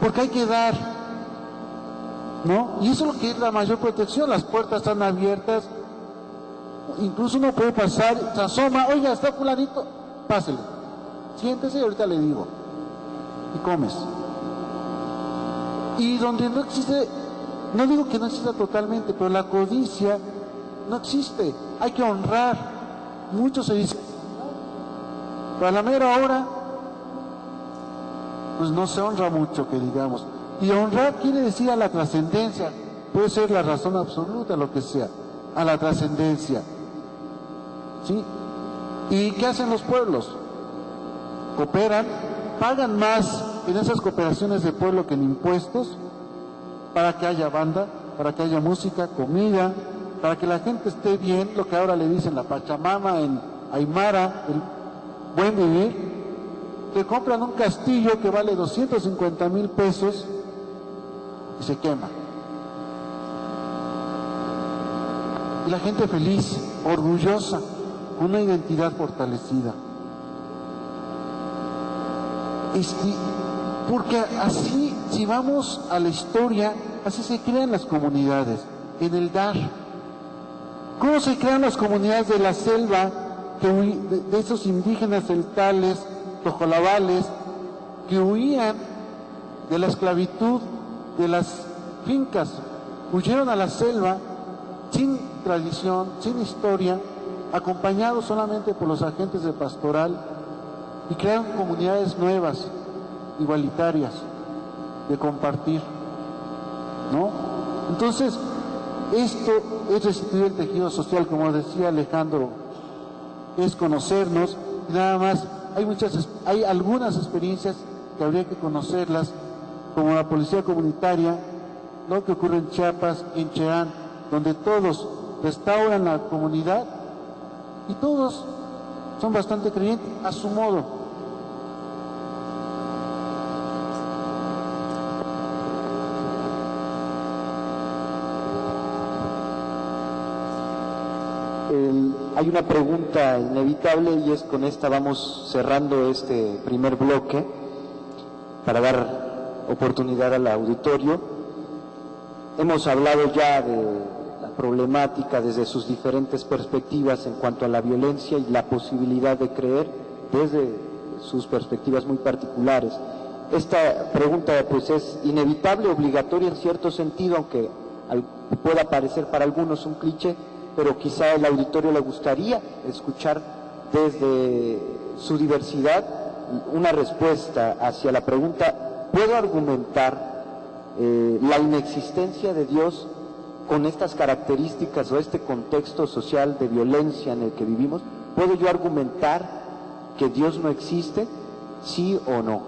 porque hay que dar, ¿no? Y eso es lo que es la mayor protección, las puertas están abiertas, incluso uno puede pasar, se asoma, oiga, está fulanito, pásele, siéntese y ahorita le digo, y comes. Y donde no existe, no digo que no exista totalmente, pero la codicia no existe, hay que honrar. Muchos se dicen, pero a la mera hora, pues no se honra mucho, que digamos. Y honrar quiere decir a la trascendencia, puede ser la razón absoluta, lo que sea, a la trascendencia. ¿Sí? ¿Y qué hacen los pueblos? Cooperan, pagan más en esas cooperaciones de pueblo que en impuestos, para que haya banda, para que haya música, comida, para que la gente esté bien, lo que ahora le dicen la Pachamama en Aymara, el buen vivir. Que compran un castillo que vale 250,000 pesos y se quema. Y la gente feliz, orgullosa, con una identidad fortalecida. Porque así, si vamos a la historia, así se crean las comunidades, en el dar. ¿Cómo se crean las comunidades de la selva, de esos indígenas celtales, tojolabales, que huían de la esclavitud, de las fincas, huyeron a la selva sin tradición, sin historia, acompañados solamente por los agentes de pastoral, y crearon comunidades nuevas, igualitarias, de compartir, ¿no? Entonces, esto es restituir el tejido social, como decía Alejandro, es conocernos, y nada más. Hay algunas experiencias que habría que conocerlas, como la policía comunitaria, lo que ocurre en Chiapas, en Cherán, donde todos restauran la comunidad y todos son bastante creyentes a su modo. Hay una pregunta inevitable y es con esta vamos cerrando este primer bloque para dar oportunidad al auditorio. Hemos hablado ya de la problemática desde sus diferentes perspectivas en cuanto a la violencia y la posibilidad de creer desde sus perspectivas muy particulares. Esta pregunta pues es inevitable, obligatoria en cierto sentido, aunque pueda parecer para algunos un cliché, pero quizá el auditorio le gustaría escuchar desde su diversidad una respuesta hacia la pregunta: ¿puedo argumentar la inexistencia de Dios con estas características o este contexto social de violencia en el que vivimos? ¿Puedo yo argumentar que Dios no existe? ¿Sí o no?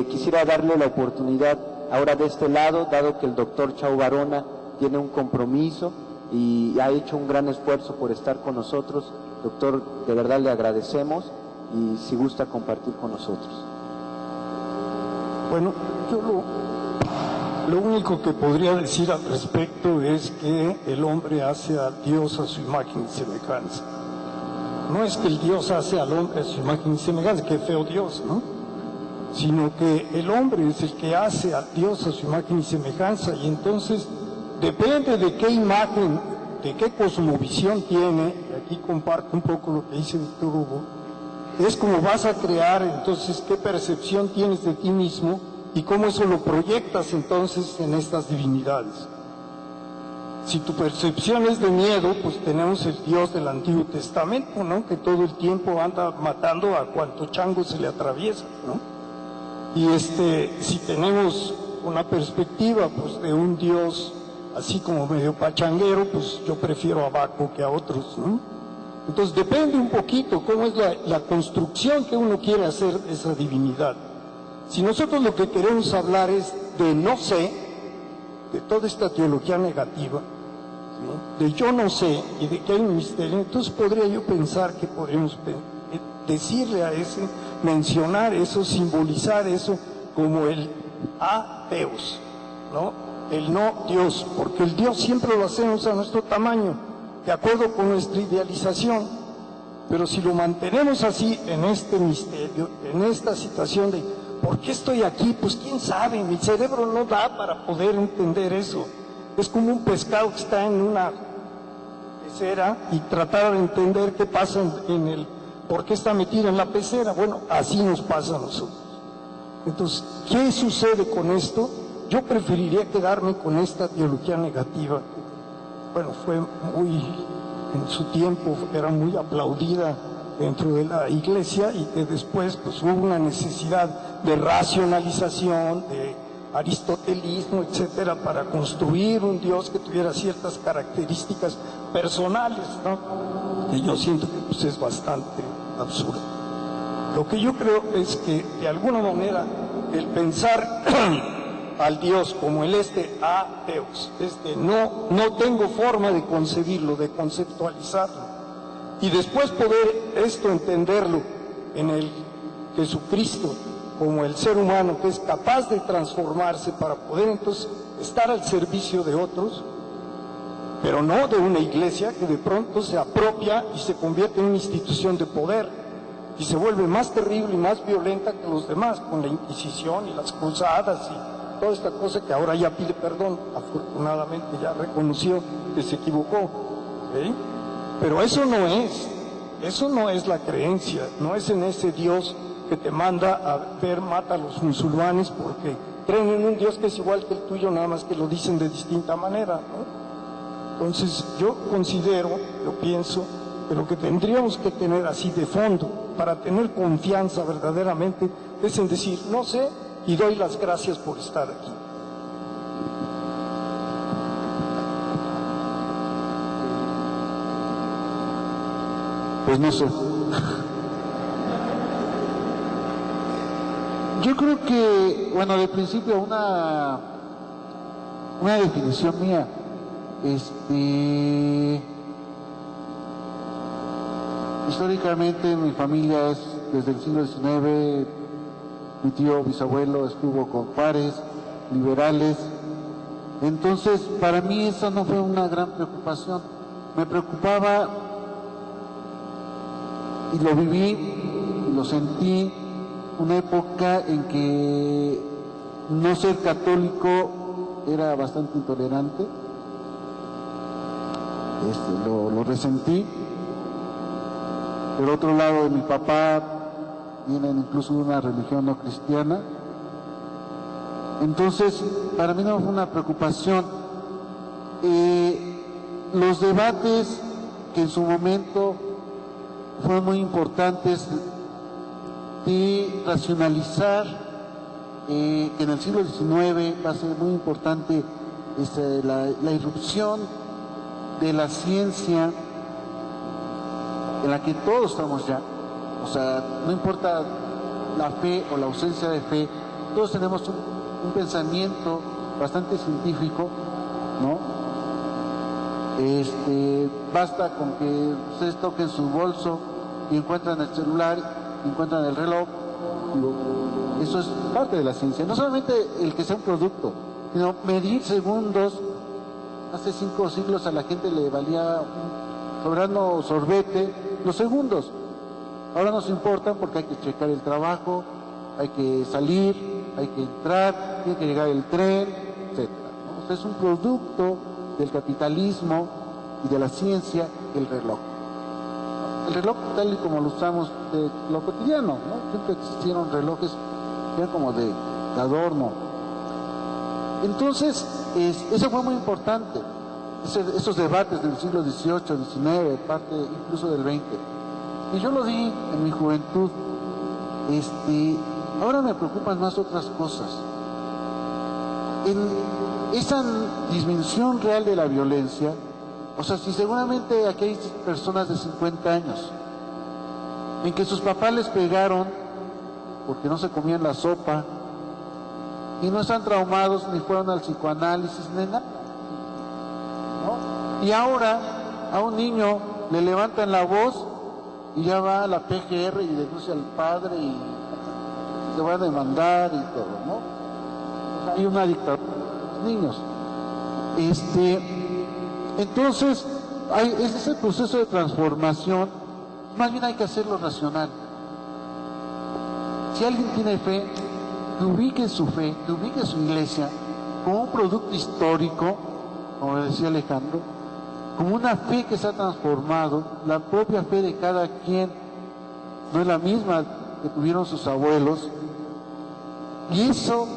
Quisiera darle la oportunidad ahora de este lado, dado que el doctor Chau Varona tiene un compromiso y ha hecho un gran esfuerzo por estar con nosotros. Doctor, de verdad le agradecemos y si gusta compartir con nosotros. Bueno, yo lo único que podría decir al respecto es que el hombre hace a Dios a su imagen y semejanza. No es que el Dios hace al hombre a su imagen y semejanza, qué feo Dios, ¿no? Sino que el hombre es el que hace a Dios a su imagen y semejanza, y entonces depende de qué imagen, de qué cosmovisión tiene, y aquí comparto un poco lo que dice Víctor Hugo, es como vas a crear entonces qué percepción tienes de ti mismo y cómo eso lo proyectas entonces en estas divinidades. Si tu percepción es de miedo, pues tenemos el Dios del Antiguo Testamento, ¿no? Que todo el tiempo anda matando a cuanto chango se le atraviesa, ¿no? Y si tenemos una perspectiva pues de un Dios así como medio pachanguero, pues yo prefiero a Baco que a otros, ¿no? Entonces depende un poquito cómo es la construcción que uno quiere hacer de esa divinidad. Si nosotros lo que queremos hablar es de no sé, de toda esta teología negativa, ¿no? De yo no sé y de que hay un misterio, entonces podría yo pensar que podríamos decirle a ese, mencionar eso, simbolizar eso como el ateos, ¿no? El no Dios, porque el Dios siempre lo hacemos a nuestro tamaño, de acuerdo con nuestra idealización, pero si lo mantenemos así en este misterio, en esta situación de ¿por qué estoy aquí? Pues quién sabe, mi cerebro no da para poder entender eso. Es como un pescado que está en una pecera y tratar de entender qué pasa en el, por qué está metido en la pecera. Bueno, así nos pasa a nosotros. Entonces, ¿qué sucede con esto? Yo preferiría quedarme con esta teología negativa. Bueno, fue muy, en su tiempo, era muy aplaudida dentro de la iglesia y que después pues hubo una necesidad de racionalización, de aristotelismo, etcétera, para construir un Dios que tuviera ciertas características personales, ¿no? Que yo siento que pues es bastante absurdo. Lo que yo creo es que de alguna manera el pensar al Dios como el ateos, no tengo forma de concebirlo, de conceptualizarlo, y después poder esto entenderlo en el Jesucristo como el ser humano que es capaz de transformarse para poder entonces estar al servicio de otros, pero no de una iglesia que de pronto se apropia y se convierte en una institución de poder y se vuelve más terrible y más violenta que los demás, con la Inquisición y las cruzadas y toda esta cosa que ahora ya pide perdón, afortunadamente ya reconoció que se equivocó, ¿okay? Pero eso no es la creencia, no es en ese Dios que te manda a ver, mata a los musulmanes porque creen en un Dios que es igual que el tuyo, nada más que lo dicen de distinta manera, ¿no? Entonces yo considero, yo pienso, que lo que tendríamos que tener así de fondo para tener confianza verdaderamente es en decir, no sé, y doy las gracias por estar aquí. Pues no sé. Yo creo que, bueno, de principio una definición mía, históricamente mi familia es desde el siglo XIX, mi tío bisabuelo estuvo con Juárez, liberales, entonces para mí eso no fue una gran preocupación, me preocupaba y lo viví, lo sentí, una época en que no ser católico era bastante intolerante, lo resentí. Del otro lado de mi papá vienen incluso de una religión no cristiana, entonces para mí no fue una preocupación. Los debates que en su momento fueron muy importantes de racionalizar, que en el siglo XIX va a ser muy importante la irrupción de la ciencia en la que todos estamos ya, o sea, no importa la fe o la ausencia de fe, todos tenemos un pensamiento bastante científico, ¿no? Basta con que ustedes toquen su bolso y encuentran el celular, y encuentran el reloj, digo, eso es parte de la ciencia, no solamente el que sea un producto, sino medir segundos. Hace 5 siglos a la gente le valía un soberano sorbete los segundos, ahora nos importan porque hay que checar el trabajo, hay que salir, hay que entrar, tiene que llegar el tren, etc., ¿no? O sea, es un producto del capitalismo y de la ciencia, el reloj. El reloj tal y como lo usamos de lo cotidiano, ¿no? Siempre existieron relojes que eran como de adorno. Entonces, eso fue muy importante, esos debates del siglo XVIII, XIX, parte incluso del XX. Y yo lo di en mi juventud. Ahora me preocupan más otras cosas. En esa disminución real de la violencia, o sea, si seguramente aquí hay personas de 50 años en que sus papás les pegaron porque no se comían la sopa y no están traumados ni fueron al psicoanálisis ni nada, ¿no? Y ahora a un niño le levantan la voz y ya va la PGR y denuncia al padre y se va a demandar y todo, ¿no? O sea, hay una dictadura de los niños. Entonces, ese es el proceso de transformación. Más bien hay que hacerlo racional. Si alguien tiene fe, que ubique su fe, que ubique su iglesia como un producto histórico, como decía Alejandro, como una fe que se ha transformado. La propia fe de cada quien no es la misma que tuvieron sus abuelos, y eso,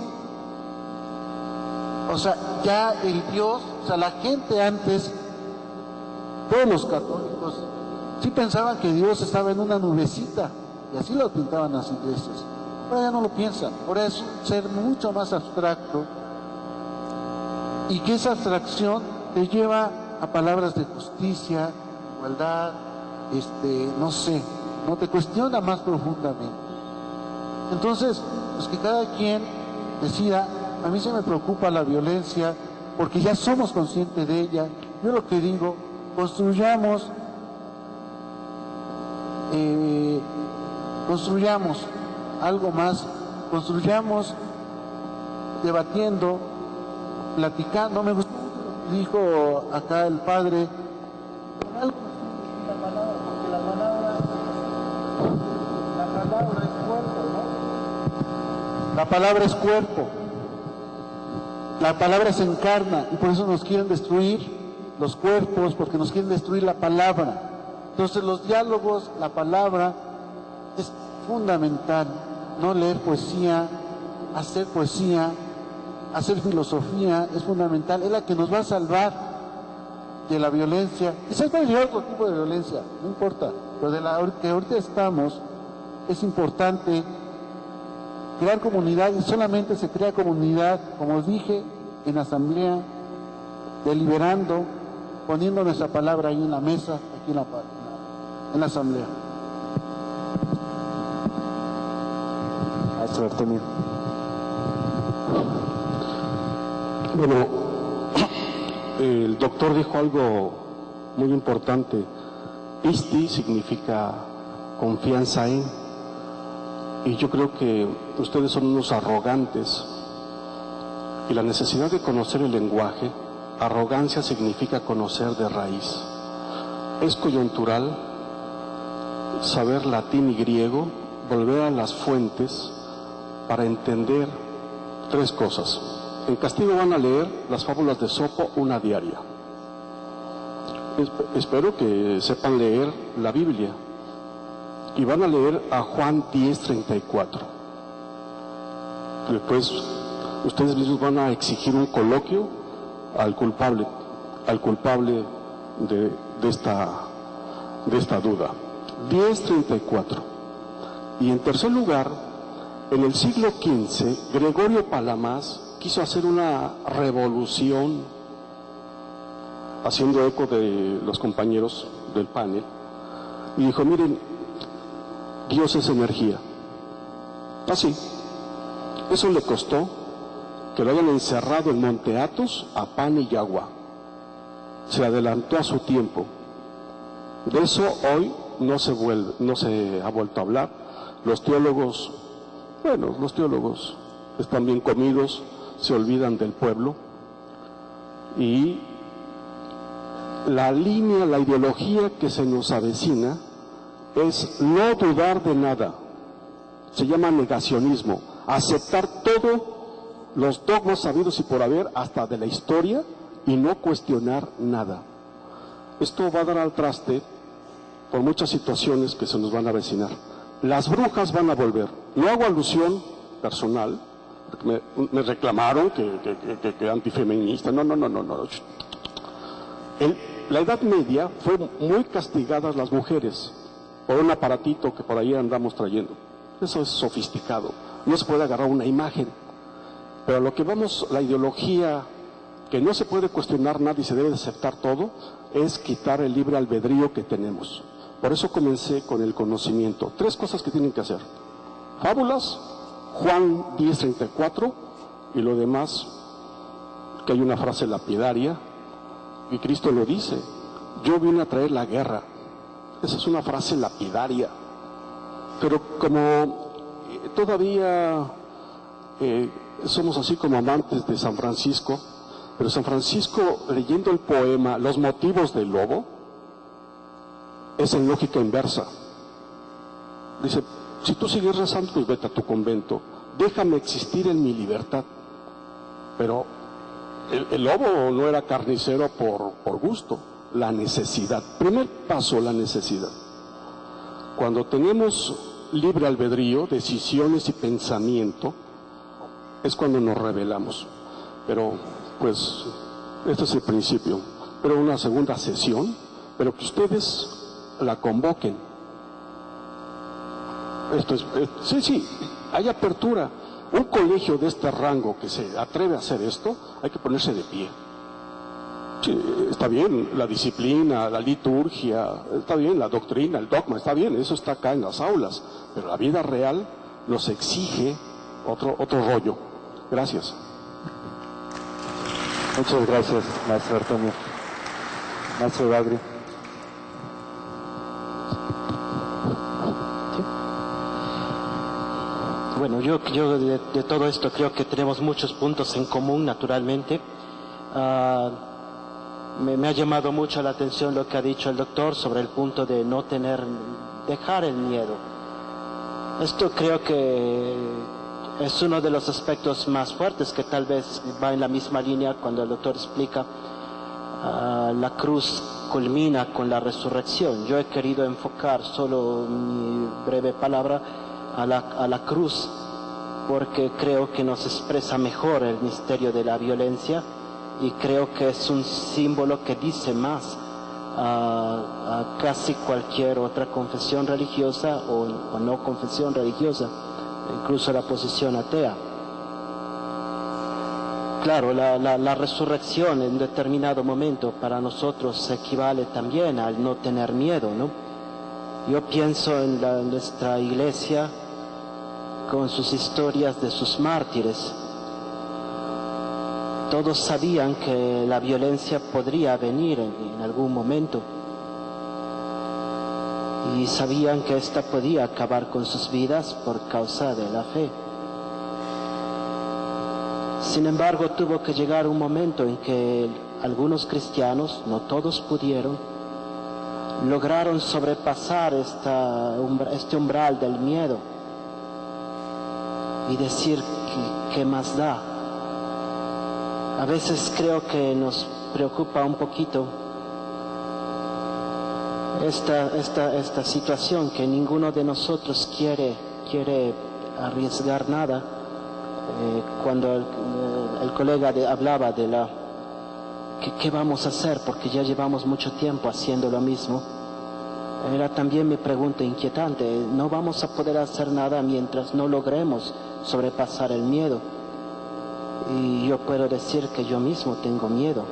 o sea, ya el Dios, o sea, la gente antes, todos los católicos, sí pensaban que Dios estaba en una nubecita, y así lo pintaban las iglesias. Ahora ya no lo piensan, ahora es un ser mucho más abstracto, y que esa abstracción te lleva a palabras de justicia, igualdad, no sé, no te cuestiona más profundamente. Entonces, pues que cada quien decida. A mí se me preocupa la violencia, porque ya somos conscientes de ella. Yo lo que digo, construyamos algo más, construyamos debatiendo, platicando. Me gustó lo que dijo acá el padre, algo la palabra, porque la palabra es cuerpo, ¿no? La palabra es cuerpo. La palabra se encarna, y por eso nos quieren destruir los cuerpos, porque nos quieren destruir la palabra. Entonces los diálogos, la palabra es fundamental. No leer poesía, hacer filosofía es fundamental. Es la que nos va a salvar de la violencia. Y se puede llevar otro tipo de violencia, no importa. Pero de la que ahorita estamos, es importante crear comunidad, y solamente se crea comunidad, como dije, en asamblea, deliberando, poniendo nuestra palabra ahí en la mesa, aquí en la asamblea. Maestro Artemio. Bueno, el doctor dijo algo muy importante. Pisti significa confianza en. Y yo creo que ustedes son unos arrogantes, y la necesidad de conocer el lenguaje, arrogancia significa conocer de raíz. Es coyuntural saber latín y griego, volver a las fuentes para entender tres cosas. En castigo van a leer las fábulas de Esopo, una diaria. Espero que sepan leer la Biblia. Y van a leer a Juan 10:34. Después ustedes mismos van a exigir un coloquio al culpable de esta duda. 10:34. Y en tercer lugar, en el siglo XV, Gregorio Palamas quiso hacer una revolución, haciendo eco de los compañeros del panel, y dijo: miren, Dios es energía. Así. Eso le costó que lo hayan encerrado en Monte Athos a pan y agua. Se adelantó a su tiempo. De eso hoy no se ha vuelto a hablar. Los teólogos están bien comidos, se olvidan del pueblo. Y la línea, la ideología que se nos avecina es no dudar de nada. Se llama negacionismo. Aceptar todos los dogmas sabidos y por haber, hasta de la historia, y no cuestionar nada. Esto va a dar al traste por muchas situaciones que se nos van a avecinar. Las brujas van a volver. No hago alusión personal, porque me reclamaron que antifeminista. No. En la Edad Media fue muy castigadas las mujeres por un aparatito que por ahí andamos trayendo. Eso es sofisticado. No se puede agarrar una imagen. Pero lo que vamos, la ideología que no se puede cuestionar nada y se debe de aceptar todo, es quitar el libre albedrío que tenemos. Por eso comencé con el conocimiento. Tres cosas que tienen que hacer: fábulas, Juan 10:34, y lo demás, que hay una frase lapidaria, y Cristo lo dice: yo vine a traer la guerra. esa es una frase lapidaria, pero como todavía somos así como amantes de San Francisco, pero San Francisco, leyendo el poema Los motivos del lobo, es en lógica inversa. Dice, si tú sigues rezando, pues vete a tu convento, déjame existir en mi libertad. Pero el lobo no era carnicero por gusto, la necesidad. Primer paso, la necesidad. Cuando tenemos libre albedrío, decisiones y pensamiento, es cuando nos rebelamos. Pero, pues, este es el principio. Pero una segunda sesión, pero que ustedes la convoquen. Esto es, sí, hay apertura. Un colegio de este rango que se atreve a hacer esto, hay que ponerse de pie. Sí, está bien la disciplina, la liturgia, está bien la doctrina, el dogma, está bien, eso está acá en las aulas, pero la vida real nos exige otro rollo. Gracias. Muchas gracias, maestro Antonio. Maestro Bagri. Bueno, yo de todo esto creo que tenemos muchos puntos en común, naturalmente. Me ha llamado mucho la atención lo que ha dicho el doctor sobre el punto de no dejar el miedo. Esto creo que es uno de los aspectos más fuertes, que tal vez va en la misma línea cuando el doctor explica la cruz culmina con la resurrección. Yo he querido enfocar solo mi breve palabra a la cruz, porque creo que nos expresa mejor el misterio de la violencia, y creo que es un símbolo que dice más a casi cualquier otra confesión religiosa o no confesión religiosa, incluso la posición atea. Claro, la resurrección en determinado momento para nosotros equivale también al no tener miedo, ¿no? Yo pienso en nuestra iglesia con sus historias de sus mártires. Todos sabían que la violencia podría venir en algún momento, y sabían que ésta podía acabar con sus vidas por causa de la fe. Sin embargo, tuvo que llegar un momento en que algunos cristianos, no todos pudieron, lograron sobrepasar este umbral del miedo y decir, ¿qué más da? A veces creo que nos preocupa un poquito esta situación, que ninguno de nosotros quiere arriesgar nada. Cuando el colega hablaba de ¿qué vamos a hacer? Porque ya llevamos mucho tiempo haciendo lo mismo. Era también mi pregunta inquietante. No vamos a poder hacer nada mientras no logremos sobrepasar el miedo. Y yo puedo decir que yo mismo tengo miedo.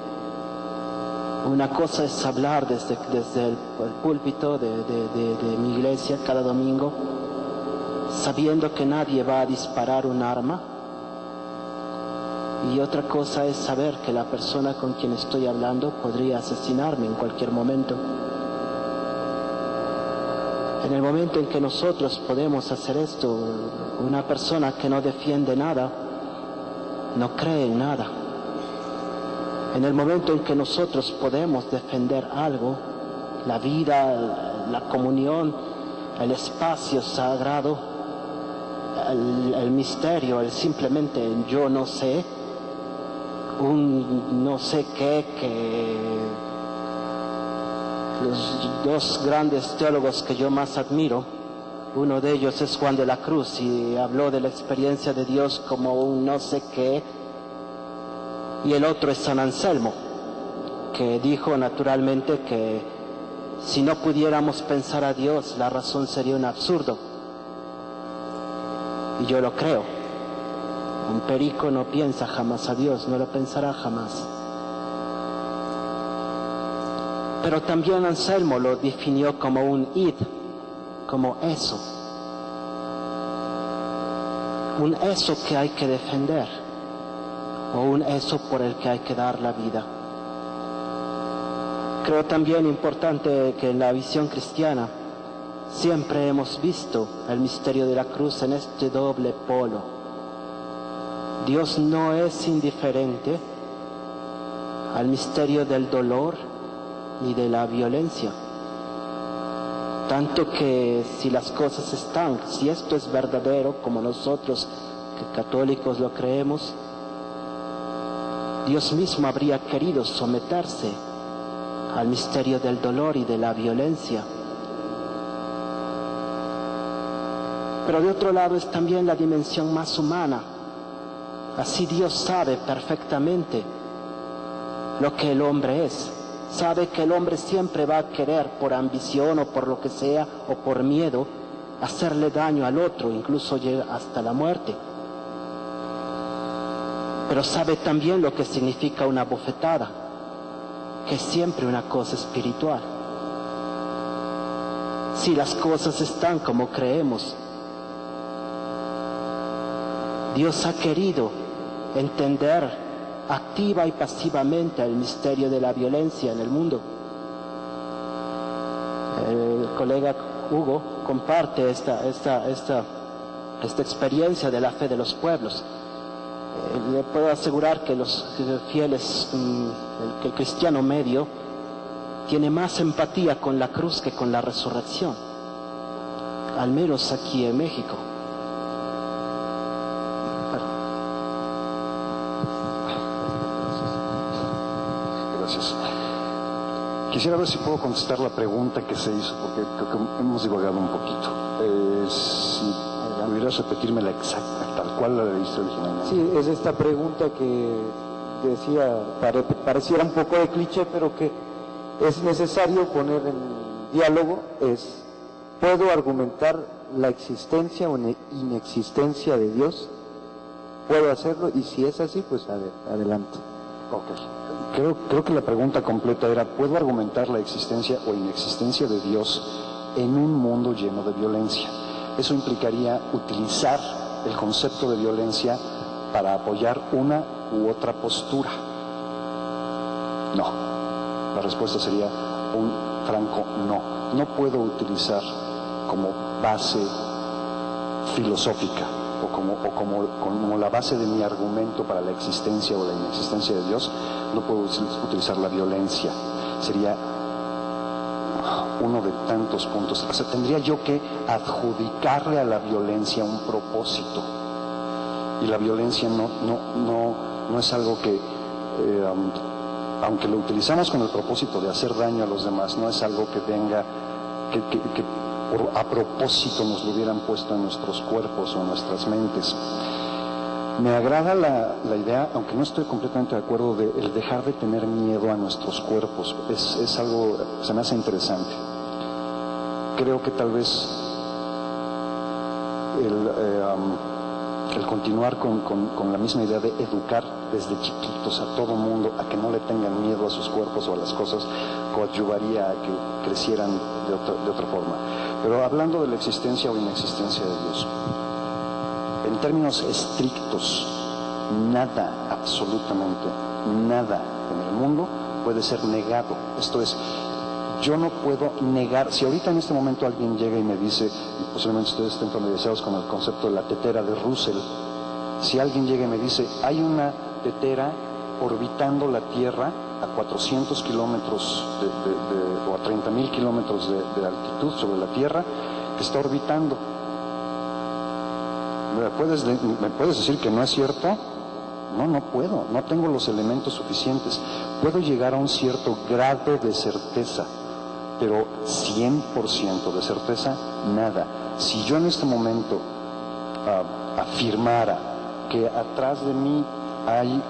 Una cosa es hablar desde el púlpito de mi iglesia cada domingo, sabiendo que nadie va a disparar un arma. Y otra cosa es saber que la persona con quien estoy hablando podría asesinarme en cualquier momento. En el momento en que nosotros podemos hacer esto, una persona que no defiende nada, no cree en nada. En el momento en que nosotros podemos defender algo, la vida, la comunión, el espacio sagrado, el misterio, el simplemente yo no sé, un no sé qué, que los dos grandes teólogos que yo más admiro, uno de ellos es Juan de la Cruz, y habló de la experiencia de Dios como un no sé qué, y el otro es San Anselmo, que dijo naturalmente que si no pudiéramos pensar a Dios, la razón sería un absurdo. Y yo lo creo. Un perico no piensa jamás a Dios, no lo pensará jamás. Pero también Anselmo lo definió como un id, como eso. Un eso que hay que defender, o un eso por el que hay que dar la vida. creo también importante que en la visión cristiana siempre hemos visto el misterio de la cruz en este doble polo. Dios no es indiferente al misterio del dolor ni de la violencia. Tanto que si las cosas están, si esto es verdadero, como nosotros que católicos lo creemos, Dios mismo habría querido someterse al misterio del dolor y de la violencia. Pero de otro lado es también la dimensión más humana. Así Dios sabe perfectamente lo que el hombre es. Sabe que el hombre siempre va a querer, por ambición o por lo que sea, o por miedo, hacerle daño al otro, incluso llega hasta la muerte. Pero sabe también lo que significa una bofetada, que es siempre una cosa espiritual. Si las cosas están como creemos, Dios ha querido entender activa y pasivamente el misterio de la violencia en el mundo. El colega Hugo comparte esta experiencia de la fe de los pueblos. Le puedo asegurar que los fieles, que el cristiano medio tiene más empatía con la cruz que con la resurrección, al menos aquí en México. Gracias. Quisiera ver si puedo contestar la pregunta que se hizo, porque creo que hemos divagado un poquito. Si pudieras repetírmela exacta, tal cual la leíste originalmente. Sí, es esta pregunta que decía, pareciera un poco de cliché, pero que es necesario poner en diálogo, es, ¿puedo argumentar la existencia o inexistencia de Dios? ¿Puedo hacerlo? Y si es así, pues adelante. Ok. Creo que la pregunta completa era, ¿puedo argumentar la existencia o inexistencia de Dios en un mundo lleno de violencia? Eso implicaría utilizar el concepto de violencia para apoyar una u otra postura. No. La respuesta sería un franco no. No puedo utilizar como base filosófica o como la base de mi argumento para la existencia o la inexistencia de Dios, no puedo utilizar la violencia. Sería uno de tantos puntos. O sea, tendría yo que adjudicarle a la violencia un propósito. Y la violencia no es algo que, aunque lo utilizamos con el propósito de hacer daño a los demás, no es algo que venga, que a propósito nos lo hubieran puesto en nuestros cuerpos o en nuestras mentes. Me agrada la idea, aunque no estoy completamente de acuerdo, de el dejar de tener miedo a nuestros cuerpos. Es algo, se me hace interesante. Creo que tal vez el continuar con la misma idea de educar desde chiquitos a todo mundo a que no le tengan miedo a sus cuerpos o a las cosas, coadyuvaría a que crecieran de otra forma. Pero hablando de la existencia o inexistencia de Dios, en términos estrictos, nada, absolutamente nada en el mundo puede ser negado. Esto es, yo no puedo negar, si ahorita en este momento alguien llega y me dice, y posiblemente ustedes estén familiarizados con el concepto de la tetera de Russell, si alguien llega y me dice, hay una tetera orbitando la Tierra a 400 kilómetros o a 30,000 kilómetros de altitud sobre la Tierra, que está orbitando. ¿Me puedes decir que no es cierto? No puedo, no tengo los elementos suficientes. Puedo llegar a un cierto grado de certeza, pero 100% de certeza, nada. Si yo en este momento afirmara que atrás de mí hay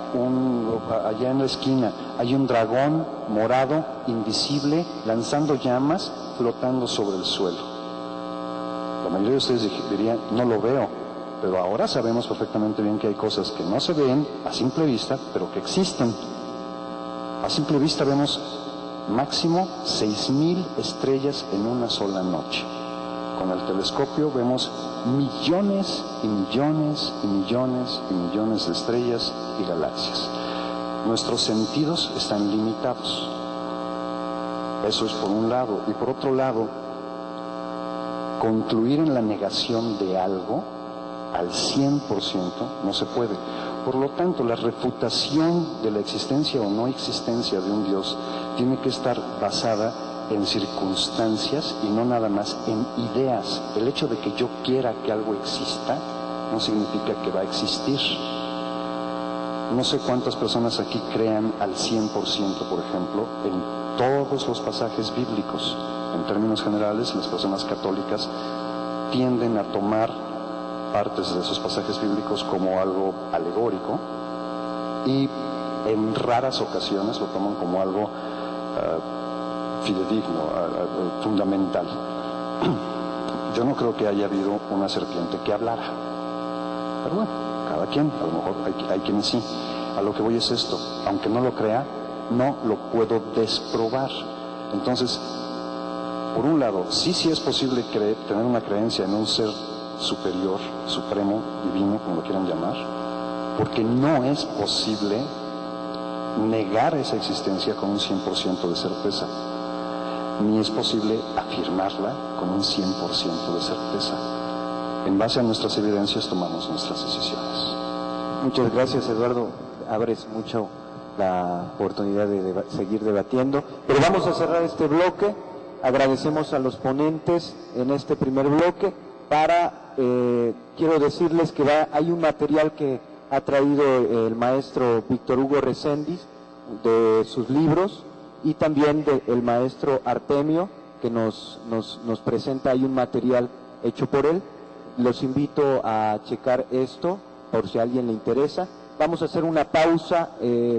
allá en la esquina, hay un dragón morado, invisible, lanzando llamas, flotando sobre el suelo, la mayoría de ustedes dirían, no lo veo. Pero ahora sabemos perfectamente bien que hay cosas que no se ven a simple vista, pero que existen. A simple vista vemos máximo 6,000 estrellas en una sola noche. Con el telescopio vemos millones y millones y millones y millones de estrellas y galaxias. Nuestros sentidos están limitados. Eso es por un lado. Y por otro lado, concluir en la negación de algo al 100% no se puede. Por lo tanto, la refutación de la existencia o no existencia de un Dios tiene que estar basada en circunstancias y no nada más en ideas. El hecho de que yo quiera que algo exista no significa que va a existir. No sé cuántas personas aquí crean al 100%, por ejemplo, en todos los pasajes bíblicos. En términos generales, las personas católicas tienden a tomar partes de esos pasajes bíblicos como algo alegórico y en raras ocasiones lo toman como algo fidedigno, fundamental. Yo no creo que haya habido una serpiente que hablara, pero bueno, cada quien, a lo mejor hay quienes sí. A lo que voy es esto: aunque no lo crea, no lo puedo desprobar. Entonces, por un lado, sí es posible tener una creencia en un ser superior, supremo, divino, como lo quieran llamar, porque no es posible negar esa existencia con un 100% de certeza, ni es posible afirmarla con un 100% de certeza. En base a nuestras evidencias tomamos nuestras decisiones. Muchas gracias, Eduardo. Abres mucho la oportunidad de seguir debatiendo, pero vamos a cerrar este bloque. Agradecemos a los ponentes en este primer bloque. Quiero decirles que hay un material que ha traído el maestro Víctor Hugo Reséndiz de sus libros, y también del maestro Artemio, que nos presenta ahí un material hecho por él. Los invito a checar esto por si a alguien le interesa. Vamos a hacer una pausa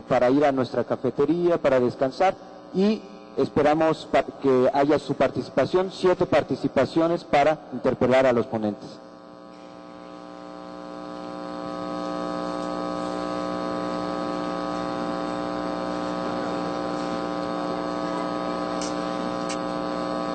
para ir a nuestra cafetería, para descansar, y esperamos que haya su participación, 7 participaciones para interpelar a los ponentes.